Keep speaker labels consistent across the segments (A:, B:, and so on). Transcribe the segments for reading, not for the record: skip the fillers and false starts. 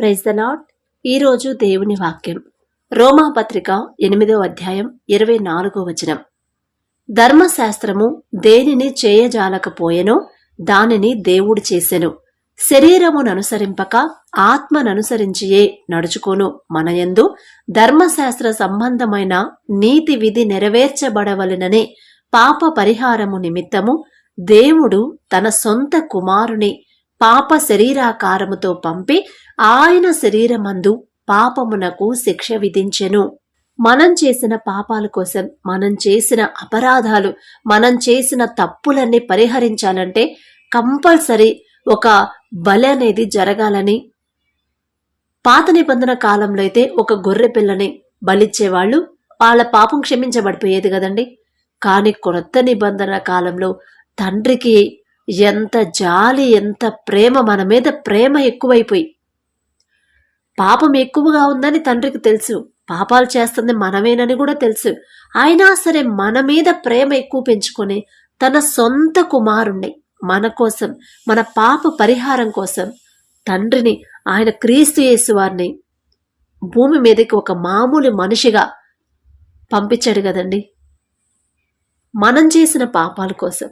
A: Praise the lord. ఈరోజు దేవుని వాక్యం రోమాపత్రిక 8వ అధ్యాయం 24వ వచనం. ధర్మశాస్త్రము దేనిని చేయజాలకపోయెనో దానిని దేవుడు చేసెను. శరీరముననుసరింపక ఆత్మననుసరించియే నడుచుకొను మనయందు ధర్మశాస్త్ర సంబంధమైన నీతి విధి నెరవేర్చబడవలెననే పాప పరిహారము నిమిత్తము దేవుడు తన సొంత కుమారుని పాప శరీరాకారముతో పంపి ఆయన శరీరమందు పాపమునకు శిక్ష విధించెను. మనం చేసిన పాపాల కోసం, మనం చేసిన అపరాధాలు, మనం చేసిన తప్పులన్నీ పరిహరించాలంటే కంపల్సరీ ఒక బలి అనేది జరగాలని. పాత నిబంధన కాలంలో అయితే ఒక గొర్రె పిల్లని బలిచ్చేవాళ్ళు, వాళ్ళ పాపం క్షమించబడిపోయేది కదండి. కానీ కొత్త నిబంధన కాలంలో తండ్రికి ఎంత జాలి, ఎంత ప్రేమ, మన మీద ప్రేమ ఎక్కువైపోయి, పాపం ఎక్కువగా ఉందని తండ్రికి తెలుసు, పాపాలు చేస్తుంది మనమేనని కూడా తెలుసు. అయినా సరే మన మీద ప్రేమ ఎక్కువ పెంచుకొని తన సొంత కుమారుణ్ణి మన కోసం, మన పాప పరిహారం కోసం తండ్రిని, ఆయన క్రీస్తు యేసు వారిని భూమి మీదకి ఒక మామూలు మనిషిగా పంపించాడు కదండి. మనం చేసిన పాపాల కోసం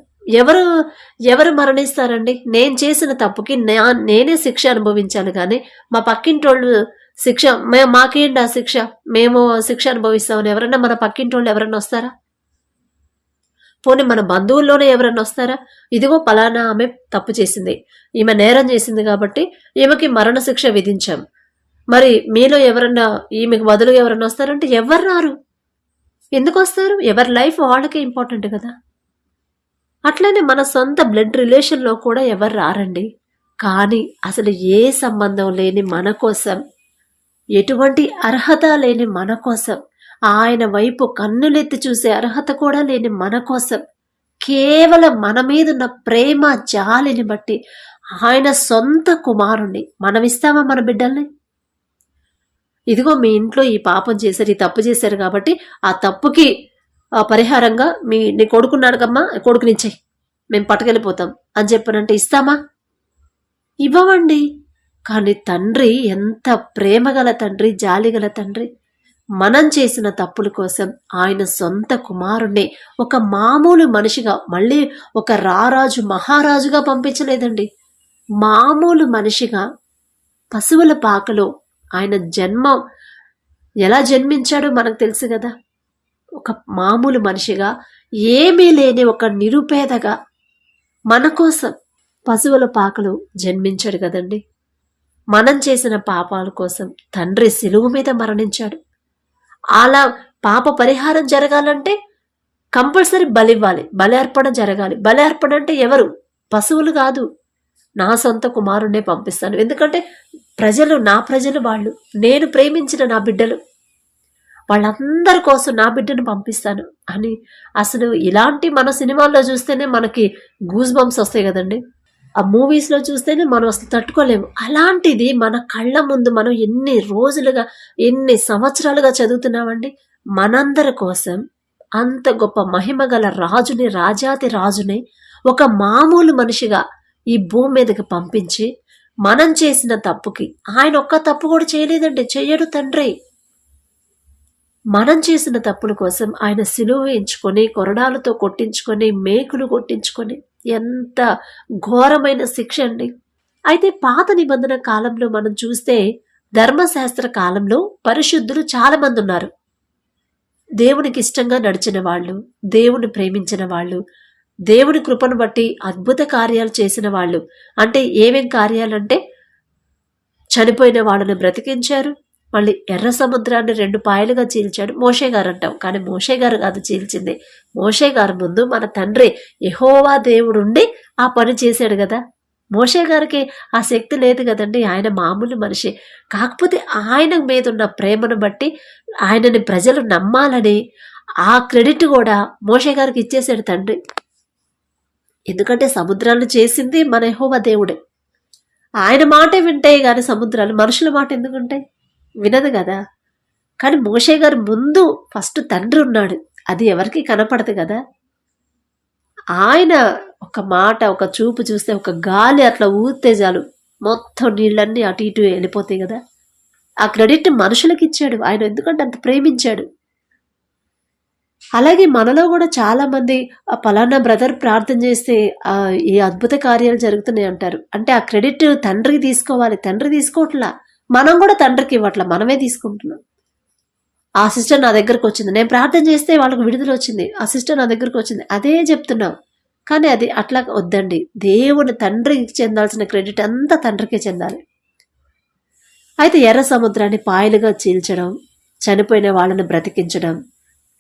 A: ఎవరు మరణిస్తారండి? నేను చేసిన తప్పుకి నేనే శిక్ష అనుభవించాను, కానీ మా పక్కింటోళ్ళు శిక్ష మాకేంటి ఆ శిక్ష, మేము శిక్ష అనుభవిస్తామని ఎవరన్నా మన పక్కింటోళ్ళు ఎవరన్నా వస్తారా? పోనీ మన బంధువుల్లోనే ఎవరన్నా వస్తారా? ఇదిగో పలానా ఆమె తప్పు చేసింది, ఈమె నేరం చేసింది కాబట్టి ఈమెకి మరణ శిక్ష విధించాం, మరి మీలో ఎవరన్నా ఈమెకు బదులుగా ఎవరన్నా వస్తారంటే ఎవరు రారు. ఎందుకు వస్తారు? ఎవరి లైఫ్ వాళ్ళకే ఇంపార్టెంట్ కదా. అట్లనే మన సొంత బ్లడ్ రిలేషన్లో కూడా ఎవరు రారండి. కానీ అసలు ఏ సంబంధం లేని మన కోసం, ఎటువంటి అర్హత లేని మన కోసం, ఆయన వైపు కన్నులెత్తి చూసే అర్హత కూడా లేని మన కోసం, కేవలం మన మీదున్న ప్రేమ జాలిని బట్టి ఆయన సొంత కుమారుణ్ణి మనం ఇస్తామా మన బిడ్డల్ని? ఇదిగో మీ ఇంట్లో ఈ పాపం చేశారు, ఈ తప్పు చేశారు కాబట్టి ఆ తప్పుకి పరిహారంగా నీ కొడుకున్నాడుకమ్మా, కొడుకునిచ్చేయి, మేము పట్టుకెళ్ళిపోతాం అని చెప్పనంటే ఇస్తామా? ఇవ్వమండి. కానీ తండ్రి ఎంత ప్రేమగల తండ్రి, జాలిగల తండ్రి, మనం చేసిన తప్పుల కోసం ఆయన సొంత కుమారుణ్ణి ఒక మామూలు మనిషిగా, మళ్ళీ ఒక రారాజు మహారాజుగా పంపించలేదండి. మామూలు మనిషిగా పశువుల పాకలో ఆయన ఎలా జన్మించాడో మనకు తెలుసు కదా. ఒక మామూలు మనిషిగా, ఏమీ లేని ఒక నిరుపేదగా మన కోసం పశువుల పాకలో జన్మించాడు కదండి. మనం చేసిన పాపాల కోసం తండ్రి శిలువ మీద మరణించాడు. అలా పాప పరిహారం జరగాలంటే కంపల్సరీ బలి ఇవ్వాలి, బలి అర్పణ జరగాలి. బలి అర్పణ అంటే ఎవరు? పశువులు కాదు, నా సొంత కుమారుణ్ణే పంపిస్తాను. ఎందుకంటే నా ప్రజలు వాళ్ళు, నేను ప్రేమించిన నా బిడ్డలు, వాళ్ళందరి కోసం నా బిడ్డను పంపిస్తాను అని. అసలు ఇలాంటి మన సినిమాల్లో చూస్తేనే మనకి గూస్ బంప్స్ వస్తాయి కదండి. ఆ మూవీస్లో చూస్తేనే మనం అసలు తట్టుకోలేము. అలాంటిది మన కళ్ళ ముందు మనం ఎన్ని రోజులుగా, ఎన్ని సంవత్సరాలుగా చదువుతున్నామండి. మనందరి కోసం అంత గొప్ప మహిమ గల రాజుని, రాజాతి రాజుని ఒక మామూలు మనిషిగా ఈ భూమి మీదకి పంపించి, మనం చేసిన తప్పుకి ఆయన ఒక్క తప్పు కూడా చేయలేదండి, చెయ్యడు తండ్రి. మనం చేసిన తప్పుల కోసం ఆయన సిలువ ఎంచుకొని, కొరడాలతో కొట్టించుకొని, మేకులు కొట్టించుకొని, ఎంత ఘోరమైన శిక్ష అండి. అయితే పాత నిబంధన కాలంలో మనం చూస్తే, ధర్మశాస్త్ర కాలంలో పరిశుద్ధులు చాలా మంది ఉన్నారు. దేవునికి ఇష్టంగా నడిచిన వాళ్ళు, దేవుని ప్రేమించిన వాళ్ళు, దేవుని కృపను బట్టి అద్భుత కార్యాలు చేసిన వాళ్ళు. అంటే ఏమేం కార్యాలంటే, చనిపోయిన వాళ్ళని బ్రతికించారు, మళ్ళీ ఎర్ర సముద్రాన్ని 2 పాయలుగా చీల్చాడు. మోషే గారు అంటాం, కానీ మోషే గారు కాదు చీల్చింది. మోషే గారు ముందు మన తండ్రి యెహోవా దేవుడుండి ఆ పని చేశాడు కదా. మోషే గారికి ఆ శక్తి లేదు కదండి, ఆయన మామూలు మనిషి. కాకపోతే ఆయన మీద ఉన్న ప్రేమను బట్టి ఆయనని ప్రజలు నమ్మాలని ఆ క్రెడిట్ కూడా మోషే గారికి ఇచ్చేశాడు తండ్రి. ఎందుకంటే సముద్రాలను చేసింది మన యెహోవా దేవుడే. ఆయన మాటే వింటాయి కానీ సముద్రాలు మనుషుల మాట ఎందుకుంటాయి? వినదు కదా. కానీ మోషే గారు ముందు ఫస్ట్ తండ్రి ఉన్నాడు, అది ఎవరికి కనపడదు కదా. ఆయన ఒక మాట, ఒక చూపు చూస్తే, ఒక గాలి అట్లా ఊతే చాలు మొత్తం నీళ్ళన్నీ అటు ఇటు వెళ్ళిపోతాయి కదా. ఆ క్రెడిట్ మనుషులకు ఇచ్చాడు ఆయన, ఎందుకంటే అంత ప్రేమించాడు. అలాగే మనలో కూడా చాలా మంది ఆ పలానా బ్రదర్ ప్రార్థన చేస్తే ఈ అద్భుత కార్యాలు జరుగుతున్నాయి అంటారు. అంటే ఆ క్రెడిట్ తండ్రికి తీసుకోవాలి, తండ్రి తీసుకోవట్లా, మనం కూడా తండ్రికి ఇవ్వట్లా, మనమే తీసుకుంటున్నాం. ఆ సిస్టర్ నా దగ్గరకు వచ్చింది, నేను ప్రార్థన చేస్తే వాళ్ళకి విడుదల వచ్చింది, ఆ సిస్టర్ నా దగ్గరకు వచ్చింది, అదే చెప్తున్నాం. కానీ అది అట్లా వద్దండి. దేవుని తండ్రికి చెందాల్సిన క్రెడిట్ అంతా తండ్రికే చెందాలి. అయితే ఎర్ర సముద్రాన్ని పాయలుగా చీల్చడం, చనిపోయిన వాళ్ళని బ్రతికించడం,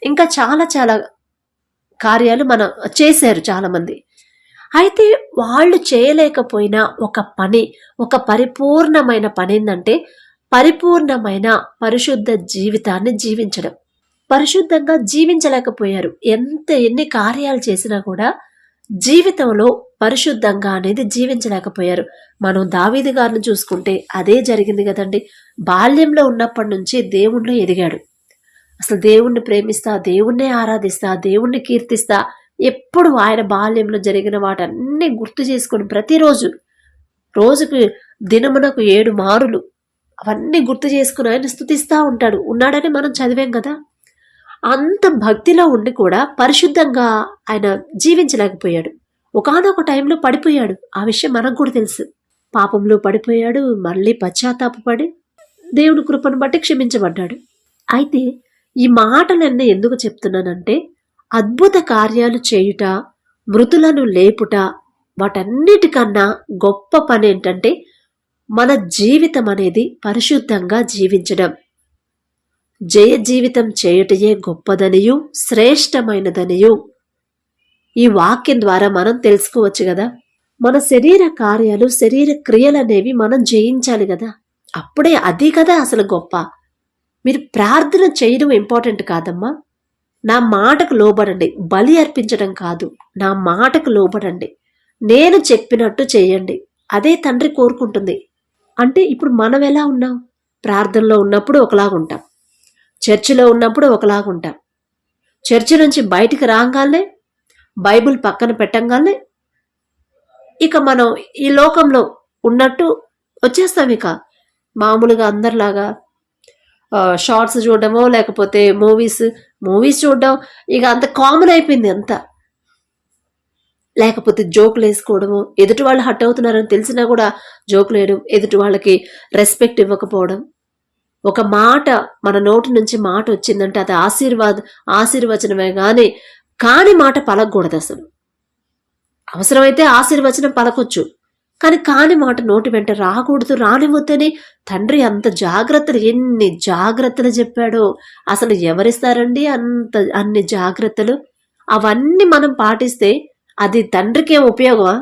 A: ఇంకా చాలా చాలా కార్యాలు మనం చేశారు చాలామంది. అయితే వాళ్ళు చేయలేకపోయిన ఒక పని, ఒక పరిపూర్ణమైన పని ఏంటంటే పరిపూర్ణమైన పరిశుద్ధ జీవితాన్ని జీవించడం. పరిశుద్ధంగా జీవించలేకపోయారు. ఎన్ని కార్యాలు చేసినా కూడా జీవితంలో పరిశుద్ధంగా అనేది జీవించలేకపోయారు. మనం దావీదు గారిని చూసుకుంటే అదే జరిగింది కదండి. బాల్యంలో ఉన్నప్పటి నుంచి దేవుణ్ణి ఎదిగాడు. అసలు దేవుణ్ణి ప్రేమిస్తా, దేవుణ్ణే ఆరాధిస్తా, దేవుణ్ణి కీర్తిస్తా, ఎప్పుడు ఆయన బాల్యంలో జరిగిన వాటన్నీ గుర్తు చేసుకొని ప్రతిరోజు, రోజుకు దినమునకు 7 మారులు అవన్నీ గుర్తు చేసుకుని ఆయన స్తుతిస్తూ ఉన్నాడని మనం చదివాం కదా. అంత భక్తిలో ఉండి కూడా పరిశుద్ధంగా ఆయన జీవించలేకపోయాడు. ఒకానొక టైంలో పడిపోయాడు. ఆ విషయం మనకు కూడా తెలుసు. పాపంలో పడిపోయాడు, మళ్ళీ పశ్చాత్తాపడి దేవుని కృపను బట్టి క్షమించబడ్డాడు. అయితే ఈ మాటలన్నీ ఎందుకు చెప్తున్నానంటే అద్భుత కార్యాలు చేయుట, మృతులను లేపుట, వాటన్నిటికన్నా గొప్ప పని ఏంటంటే మన జీవితం అనేది పరిశుద్ధంగా జీవించడం. జయ జీవితం చేయుటయే గొప్పదనియు శ్రేష్టమైనదనియు ఈ వాక్యం ద్వారా మనం తెలుసుకోవచ్చు కదా. మన శరీర కార్యాలు, శరీర క్రియలు అనేవి మనం జయించాలి కదా. అప్పుడే అది కదా అసలు గొప్ప. మీరు ప్రార్థన చేయడం ఇంపార్టెంట్ కాదమ్మా. నా మాటకు లోబడండి, బలి అర్పించడం కాదు, నా మాటకు లోబడండి, నేను చెప్పినట్టు చేయండి. అదే తండ్రి కోరుకుంటుంది. అంటే ఇప్పుడు మనం ఎలా ఉన్నాం? ప్రార్థనలో ఉన్నప్పుడు ఒకలాగుంటాం, చర్చిలో ఉన్నప్పుడు ఒకలాగుంటాం, చర్చి నుంచి బయటికి రాగానే బైబిల్ పక్కన పెట్టంగానే ఇక మనం ఈ లోకంలో ఉన్నట్టు వచ్చేస్తాం. ఇక మామూలుగా అందరిలాగా షార్ట్స్ చూడడమో లేకపోతే మూవీస్ చూడడం ఇక అంత కామన్ అయిపోయింది అంతా. లేకపోతే జోకులు వేసుకోవడము, ఎదుటి వాళ్ళు హట్ అవుతున్నారని తెలిసినా కూడా జోకులు వేయడం, ఎదుటి వాళ్ళకి రెస్పెక్ట్ ఇవ్వకపోవడం. ఒక మాట మన నోటి నుంచి మాట వచ్చిందంటే అది ఆశీర్వచనమే కాని మాట పలకూడదు అసలు. అవసరమైతే ఆశీర్వచనం పలకొచ్చు, కాని మాట నోటి వెంట రాకూడదు, రానివద్దని తండ్రి అంత జాగ్రత్తలు, ఎన్ని జాగ్రత్తలు చెప్పాడో. అసలు ఎవరిస్తారండి అన్ని జాగ్రత్తలు? అవన్నీ మనం పాటిస్తే అది తండ్రికి ఏం ఉపయోగమా?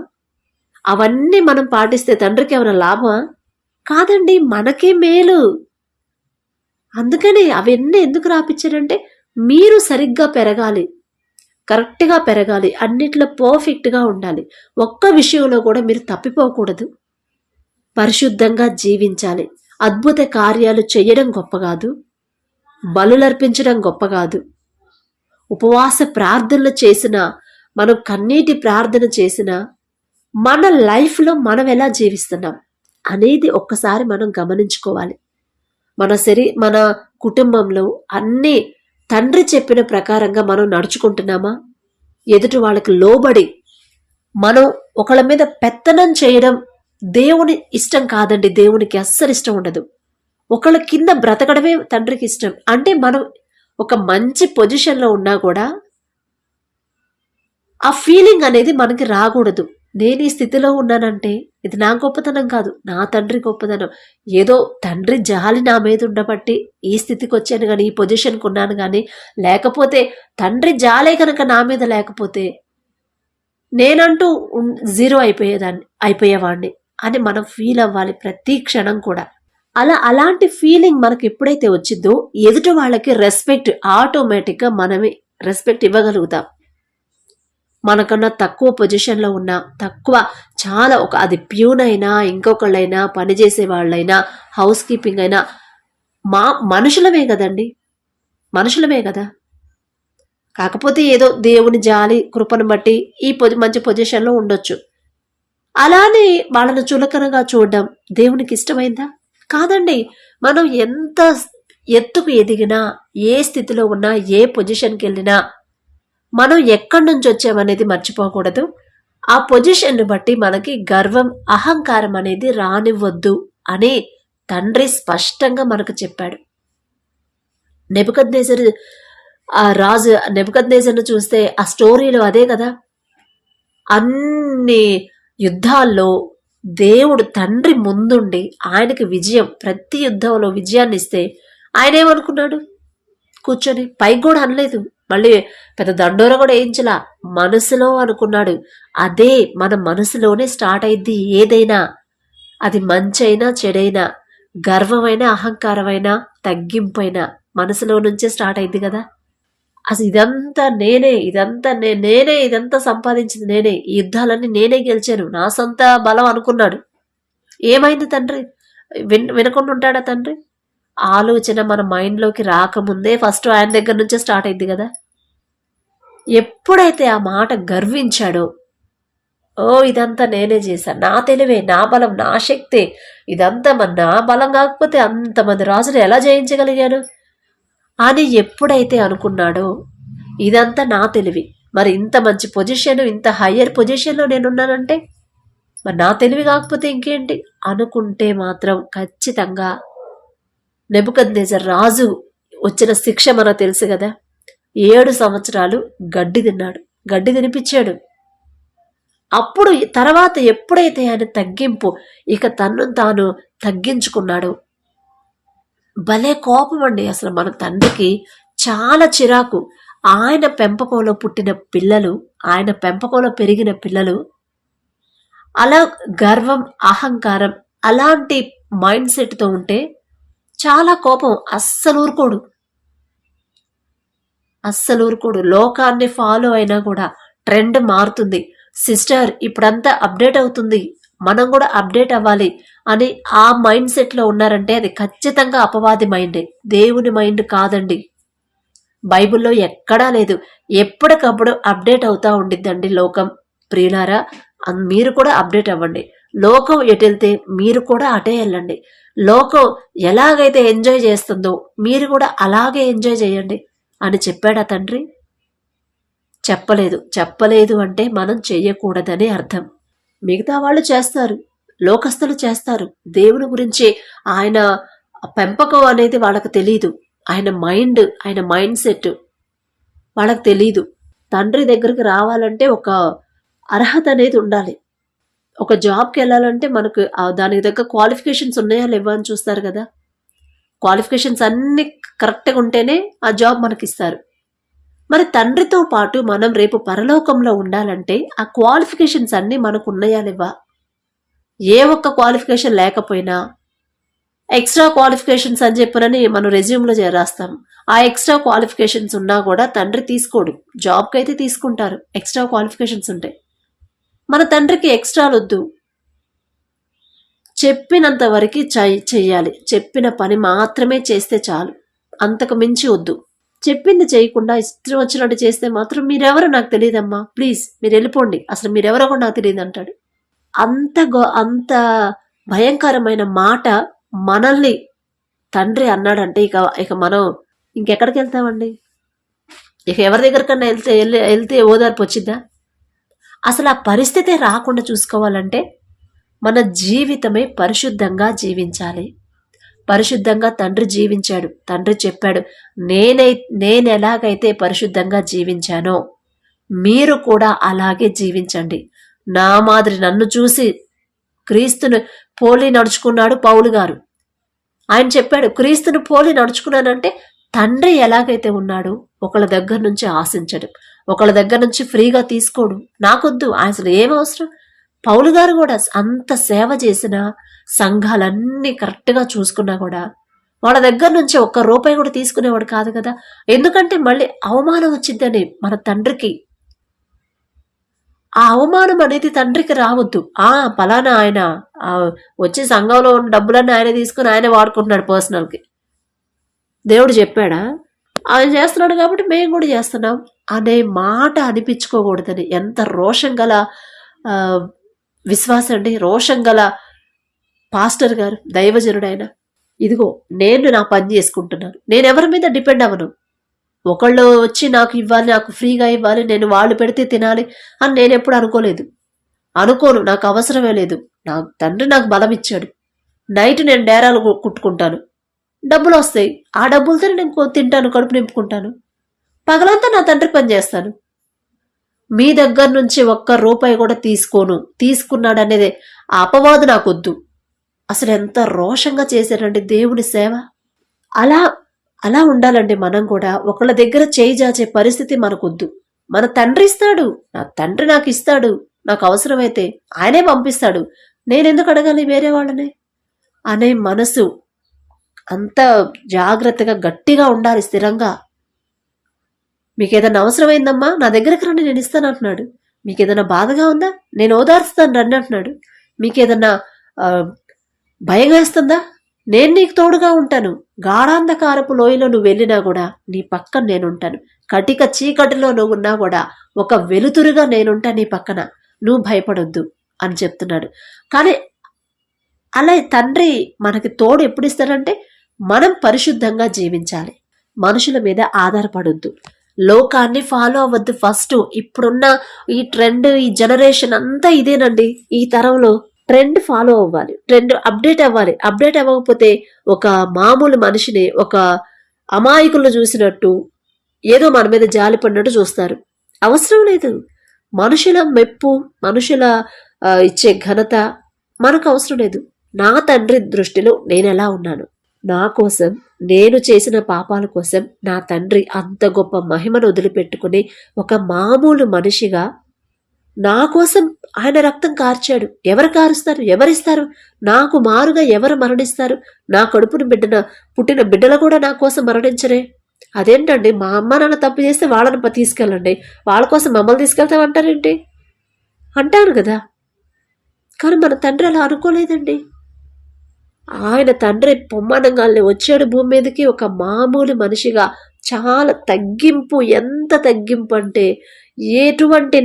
A: అవన్నీ మనం పాటిస్తే తండ్రికి ఏమైనా లాభమా? కాదండి, మనకే మేలు. అందుకని అవన్నీ ఎందుకు రాపిచ్చారంటే మీరు సరిగ్గా పెరగాలి, కరెక్ట్గా పెరగాలి, అన్నిట్లో పర్ఫెక్ట్గా ఉండాలి, ఒక్క విషయంలో కూడా మీరు తప్పిపోకూడదు, పరిశుద్ధంగా జీవించాలి. అద్భుత కార్యాలు చేయడం గొప్ప కాదు, బలులర్పించడం గొప్ప కాదు, ఉపవాస ప్రార్థనలు చేసిన, మనం కన్నీటి ప్రార్థన చేసిన, మన లైఫ్లో మనం ఎలా జీవిస్తున్నాం అనేది ఒక్కసారి మనం గమనించుకోవాలి. మన కుటుంబంలో అన్నీ తండ్రి చెప్పిన ప్రకారంగా మనం నడుచుకుంటున్నామా? ఎదుటి వాళ్ళకి లోబడి మనం ఒకళ్ళ మీద పెత్తనం చేయడం దేవుని ఇష్టం కాదండి. దేవునికి అస్సలు ఇష్టం ఉండదు. ఒకళ్ళ కింద బ్రతకడమే తండ్రికి ఇష్టం. అంటే మనం ఒక మంచి పొజిషన్లో ఉన్నా కూడా ఆ ఫీలింగ్ అనేది మనకి రాకూడదు. నేను ఈ స్థితిలో ఉన్నానంటే ఇది నా గొప్పతనం కాదు, నా తండ్రి గొప్పతనం. ఏదో తండ్రి జాలి నా మీద ఉండబట్టి ఈ స్థితికి వచ్చాను కానీ, ఈ పొజిషన్కి ఉన్నాను కానీ, లేకపోతే తండ్రి జాలే కనుక నా మీద లేకపోతే నేనంటూ జీరో అయిపోయేవాడిని అని మనం ఫీల్ అవ్వాలి ప్రతి క్షణం కూడా. అలాంటి ఫీలింగ్ మనకు ఎప్పుడైతే వచ్చిందో ఎదుటి వాళ్ళకి రెస్పెక్ట్ ఆటోమేటిక్గా మనమే రెస్పెక్ట్ ఇవ్వగలుగుతాం. మనకన్నా తక్కువ పొజిషన్లో ఉన్న చాలా అది ప్యూన్ అయినా, ఇంకొకళ్ళైనా, పనిచేసే వాళ్ళైనా, హౌస్ కీపింగ్ అయినా, మనుషులమే కదండి, మనుషులమే కదా. కాకపోతే ఏదో దేవుని జాలి కృపను బట్టి ఈ మంచి పొజిషన్లో ఉండొచ్చు. అలానే వాళ్ళను చులకనగా చూడడం దేవునికి ఇష్టమైందా? కాదండి. మనం ఎంత ఎత్తుకు ఎదిగినా, ఏ స్థితిలో ఉన్నా, ఏ పొజిషన్కి వెళ్ళినా మనం ఎక్కడి నుంచి వచ్చామనేది మర్చిపోకూడదు. ఆ పొజిషన్‌ని బట్టి మనకి గర్వం, అహంకారం అనేది రానివ్వద్దు అని తండ్రి స్పష్టంగా మనకు చెప్పాడు. నెబుకద్నెజరు ఆ రాజు నెబుకద్నెజర్‌ను చూస్తే ఆ స్టోరీలో అదే కదా! అన్ని యుద్ధాల్లో దేవుడు తండ్రి ముందుండి ఆయనకి విజయం, ప్రతి యుద్ధంలో విజయాన్ని ఇస్తే ఆయన ఏమనుకున్నాడు? కూర్చొని పైకి కూడా అనలేదు. మళ్ళీ పెద్ద దండోర కూడా వేయించలా. మనసులో అనుకున్నాడు. అదే మన మనసులోనే స్టార్ట్ అయింది ఏదైనా. అది మంచైనా చెడైనా, గర్వమైన అహంకారమైన తగ్గింపైన మనసులో నుంచే స్టార్ట్ అయింది కదా. అసలు ఇదంతా నేనే, నేనే ఇదంతా సంపాదించింది నేనే, ఈ యుద్ధాలన్నీ నేనే గెలిచాను, నా సొంత బలం అనుకున్నాడు. ఏమైంది తండ్రి? వినకుండా ఉంటాడా తండ్రి? ఆలోచన మన మైండ్లోకి రాకముందే ఫస్ట్ ఆయన దగ్గర నుంచే స్టార్ట్ అయింది కదా. ఎప్పుడైతే ఆ మాట గర్వించాడో, ఓ ఇదంతా నేనే చేశాను, నా తెలివే, నా బలం, నా శక్తే, ఇదంతా నా బలం కాకపోతే అంతమంది రాజులు ఎలా జయించగలిగాను అని ఎప్పుడైతే అనుకున్నాడో, ఇదంతా నా తెలివి, మరి ఇంత మంచి పొజిషన్, ఇంత హయ్యర్ పొజిషన్లో నేనున్నానంటే మరి నా తెలివి కాకపోతే ఇంకేంటి అనుకుంటే మాత్రం ఖచ్చితంగా నెబుకద్నెజర్ రాజు వచ్చిన శిక్ష మనకు తెలుసు కదా. 7 సంవత్సరాలు గడ్డి తిన్నాడు, గడ్డి తినిపించాడు. అప్పుడు తర్వాత ఎప్పుడైతే ఆయన తగ్గింపు, ఇక తన్ను తాను తగ్గించుకున్నాడు, భలే కోపం అండి. అసలు మన తండ్రికి చాలా చిరాకు. ఆయన పెంపకంలో పుట్టిన పిల్లలు, ఆయన పెంపకంలో పెరిగిన పిల్లలు అలా గర్వం, అహంకారం అలాంటి మైండ్ సెట్తో ఉంటే చాలా కోపం. అస్సలు ఊరుకోడు. లోకాన్ని ఫాలో అయినా కూడా ట్రెండ్ మారుతుంది. సిస్టర్ ఇప్పుడంతా అప్డేట్ అవుతుంది, మనం కూడా అప్డేట్ అవ్వాలి అని ఆ మైండ్ సెట్లో ఉన్నారంటే అది ఖచ్చితంగా అపవాది మైండే, దేవుని మైండ్ కాదండి. బైబిల్లో ఎక్కడా లేదు. ఎప్పటికప్పుడు అప్డేట్ అవుతా ఉండిద్దండి లోకం. ప్రియులారా, మీరు కూడా అప్డేట్ అవ్వండి. లోకం ఎటెళ్తే మీరు కూడా అటే వెళ్ళండి. లోకం ఎలాగైతే ఎంజాయ్ చేస్తుందో మీరు కూడా అలాగే ఎంజాయ్ చేయండి అని చెప్పాడా తండ్రి? చెప్పలేదు అంటే మనం చెయ్యకూడదని అర్థం. మిగతా వాళ్ళు చేస్తారు, లోకస్తులు చేస్తారు. దేవుని గురించి ఆయన పెంపకం అనేది వాళ్ళకి తెలీదు. ఆయన మైండ్ సెట్ వాళ్ళకి తెలీదు. తండ్రి దగ్గరికి రావాలంటే ఒక అర్హత అనేది ఉండాలి. ఒక జాబ్కి వెళ్ళాలంటే మనకు దానికి దగ్గర క్వాలిఫికేషన్స్ ఉన్నాయా లేవా అని చూస్తారు కదా. క్వాలిఫికేషన్స్ అన్ని కరెక్ట్గా ఉంటేనే ఆ జాబ్ మనకిస్తారు. మరి తండ్రితో పాటు మనం రేపు పరలోకంలో ఉండాలంటే ఆ క్వాలిఫికేషన్స్ అన్నీ మనకు ఉన్నాయా లేవా? ఏ ఒక్క క్వాలిఫికేషన్ లేకపోయినా ఎక్స్ట్రా క్వాలిఫికేషన్స్ అని చెప్పనని మనం రెజ్యూమ్లో రాస్తాం. ఆ ఎక్స్ట్రా క్వాలిఫికేషన్స్ ఉన్నా కూడా తండ్రి తీసుకోడు. జాబ్కి అయితే తీసుకుంటారు ఎక్స్ట్రా క్వాలిఫికేషన్స్ ఉంటాయి. మన తండ్రికి ఎక్స్ట్రాలు వద్దు. చెప్పినంత వరకు చెయ్యాలి, చెప్పిన పని మాత్రమే చేస్తే చాలు, అంతకు మించి వద్దు. చెప్పింది చేయకుండా ఇష్టం వచ్చినట్టు చేస్తే మాత్రం మీరెవరో నాకు తెలియదమ్మా, ప్లీజ్ మీరు వెళ్ళిపోండి, అసలు మీరెవరో కూడా నాకు తెలియదు అంటాడు. అంత భయంకరమైన మాట మనల్ని తండ్రి అన్నాడంటే ఇక మనం ఇంకెక్కడికి వెళ్తామండి? ఇక ఎవరి దగ్గరకన్నా వెళ్తే ఓదార్పు వచ్చిద్దా? అసలు ఆ పరిస్థితి రాకుండా చూసుకోవాలంటే మన జీవితమే పరిశుద్ధంగా జీవించాలి. పరిశుద్ధంగా తండ్రి జీవించాడు. తండ్రి చెప్పాడు, నేను ఎలాగైతే పరిశుద్ధంగా జీవించానో మీరు కూడా అలాగే జీవించండి. నా మాదిరి నన్ను చూసి క్రీస్తును పోలి నడుచుకున్నాడు పౌలు గారు. ఆయన చెప్పాడు, క్రీస్తును పోలి నడుచుకున్నానంటే తండ్రి ఎలాగైతే ఉన్నాడో ఒకళ్ళ దగ్గర నుంచి ఆశించడు, ఒకళ్ళ దగ్గర నుంచి ఫ్రీగా తీసుకోడు. నాకొద్దు, అసలు ఏం అవసరం. పౌలు గారు కూడా అంత సేవ చేసిన, సంఘాలన్నీ కరెక్ట్గా చూసుకున్నా కూడా వాళ్ళ దగ్గర నుంచి ఒక్క రూపాయి కూడా తీసుకునేవాడు కాదు కదా. ఎందుకంటే మళ్ళీ అవమానం వచ్చిందని మన తండ్రికి. ఆ అవమానం అనేది తండ్రికి రావద్దు. పలానా ఆయన వచ్చే సంఘంలో ఉన్న డబ్బులన్నీ ఆయన తీసుకుని ఆయనే వాడుకుంటున్నాడు పర్సనల్కి, దేవుడు చెప్పాడా? ఆయన చేస్తున్నాడు కాబట్టి మేము కూడా చేస్తున్నాం అనే మాట అనిపించుకోకూడదని ఎంత రోషం గల విశ్వాసం అండి, రోషం గల పాస్టర్ గారు, దైవజనుడైన, ఇదిగో నేను నా పని చేసుకుంటున్నాను, నేను ఎవరి మీద డిపెండ్ అవ్వను, ఒకళ్ళు వచ్చి నాకు ఇవ్వాలి, నాకు ఫ్రీగా ఇవ్వాలి, నేను వాళ్ళు పెడితే తినాలి అని నేను ఎప్పుడు అనుకోను, నాకు అవసరమే లేదు. నా తండ్రి నాకు బలం ఇచ్చాడు, నైట్ నేను డేరాలు కుట్టుకుంటాను, డబ్బులు వస్తాయి, ఆ డబ్బులతో నేను తింటాను, కడుపు నింపుకుంటాను, పగలంతా నా తండ్రి పని చేస్తాను. మీ దగ్గర నుంచి ఒక్క రూపాయి కూడా తీసుకున్నాడనేదే ఆ అపవాదు నాకొద్దు. అసలు ఎంత రోషంగా చేశారండి దేవుని సేవ. అలా ఉండాలండి మనం కూడా. ఒకళ్ళ దగ్గర చేయి జాచే పరిస్థితి మనకొద్దు. మన తండ్రి ఇస్తాడు, నా తండ్రి నాకు ఇస్తాడు, నాకు అవసరమైతే ఆయనే పంపిస్తాడు, నేనెందుకు అడగాలి వేరే వాళ్ళని అనే మనసు అంత జాగ్రత్తగా గట్టిగా ఉండాలి, స్థిరంగా. మీకు ఏదైనా అవసరమైందమ్మా నా దగ్గరకు రండి, నేను ఇస్తాను అంటున్నాడు. మీకు ఏదైనా బాధగా ఉందా, నేను ఓదార్స్తాను రండి అంటున్నాడు. మీకు ఏదన్నా భయం వేస్తుందా, నేను నీకు తోడుగా ఉంటాను. గాఢాంధకారపు లోయలో నువ్వు వెళ్ళినా కూడా నీ పక్కన నేనుంటాను. కటిక చీకటిలో నువ్వు ఉన్నా కూడా ఒక వెలుతురుగా నేనుంటా నీ పక్కన, నువ్వు భయపడొద్దు అని చెప్తున్నాడు. కానీ అలా తండ్రి మనకి తోడు ఎప్పుడు ఇస్తాడంటే మనం పరిశుద్ధంగా జీవించాలి, మనుషుల మీద ఆధారపడొద్దు, లోకాన్ని ఫాలో అవ్వద్దు. ఫస్ట్ ఇప్పుడున్న ఈ ట్రెండ్, ఈ జనరేషన్ అంతా ఇదేనండి. ఈ తరంలో ట్రెండ్ ఫాలో అవ్వాలి, ట్రెండ్ అప్డేట్ అవ్వాలి. అప్డేట్ అవ్వకపోతే ఒక మామూలు మనిషిని ఒక అమాయకులను చూసినట్టు, ఏదో మన మీద జాలి పడినట్టు చూస్తారు. అవసరం లేదు. మనుషుల మెప్పు, మనుషుల ఇచ్చే ఘనత మనకు అవసరం లేదు. నా తండ్రి దృష్టిలో నేను ఎలా ఉన్నాను, నా కోసం, నేను చేసిన పాపాల కోసం నా తండ్రి అంత గొప్ప మహిమను వదిలిపెట్టుకుని ఒక మామూలు మనిషిగా నా కోసం ఆయన రక్తం కార్చాడు. ఎవరు కారుస్తారు, ఎవరిస్తారు? నాకు మారుగా ఎవరు మరణిస్తారు? నా కడుపును పుట్టిన బిడ్డలు కూడా నా కోసం మరణించరే. అదేంటండి, మా అమ్మ నాన్న తప్పు చేస్తే వాళ్ళని తీసుకెళ్ళండి, వాళ్ళ కోసం మమ్మల్ని తీసుకెళ్తామంటారేంటి అంటాను కదా. కానీ మన తండ్రి అలా అనుకోలేదండి. ఆయన తండ్రి పొమ్మనంగాల్ని వచ్చాడు భూమి మీదకి ఒక మామూలు మనిషిగా. చాలా తగ్గింపు, ఎంత తగ్గింపు అంటే ఎటువంటి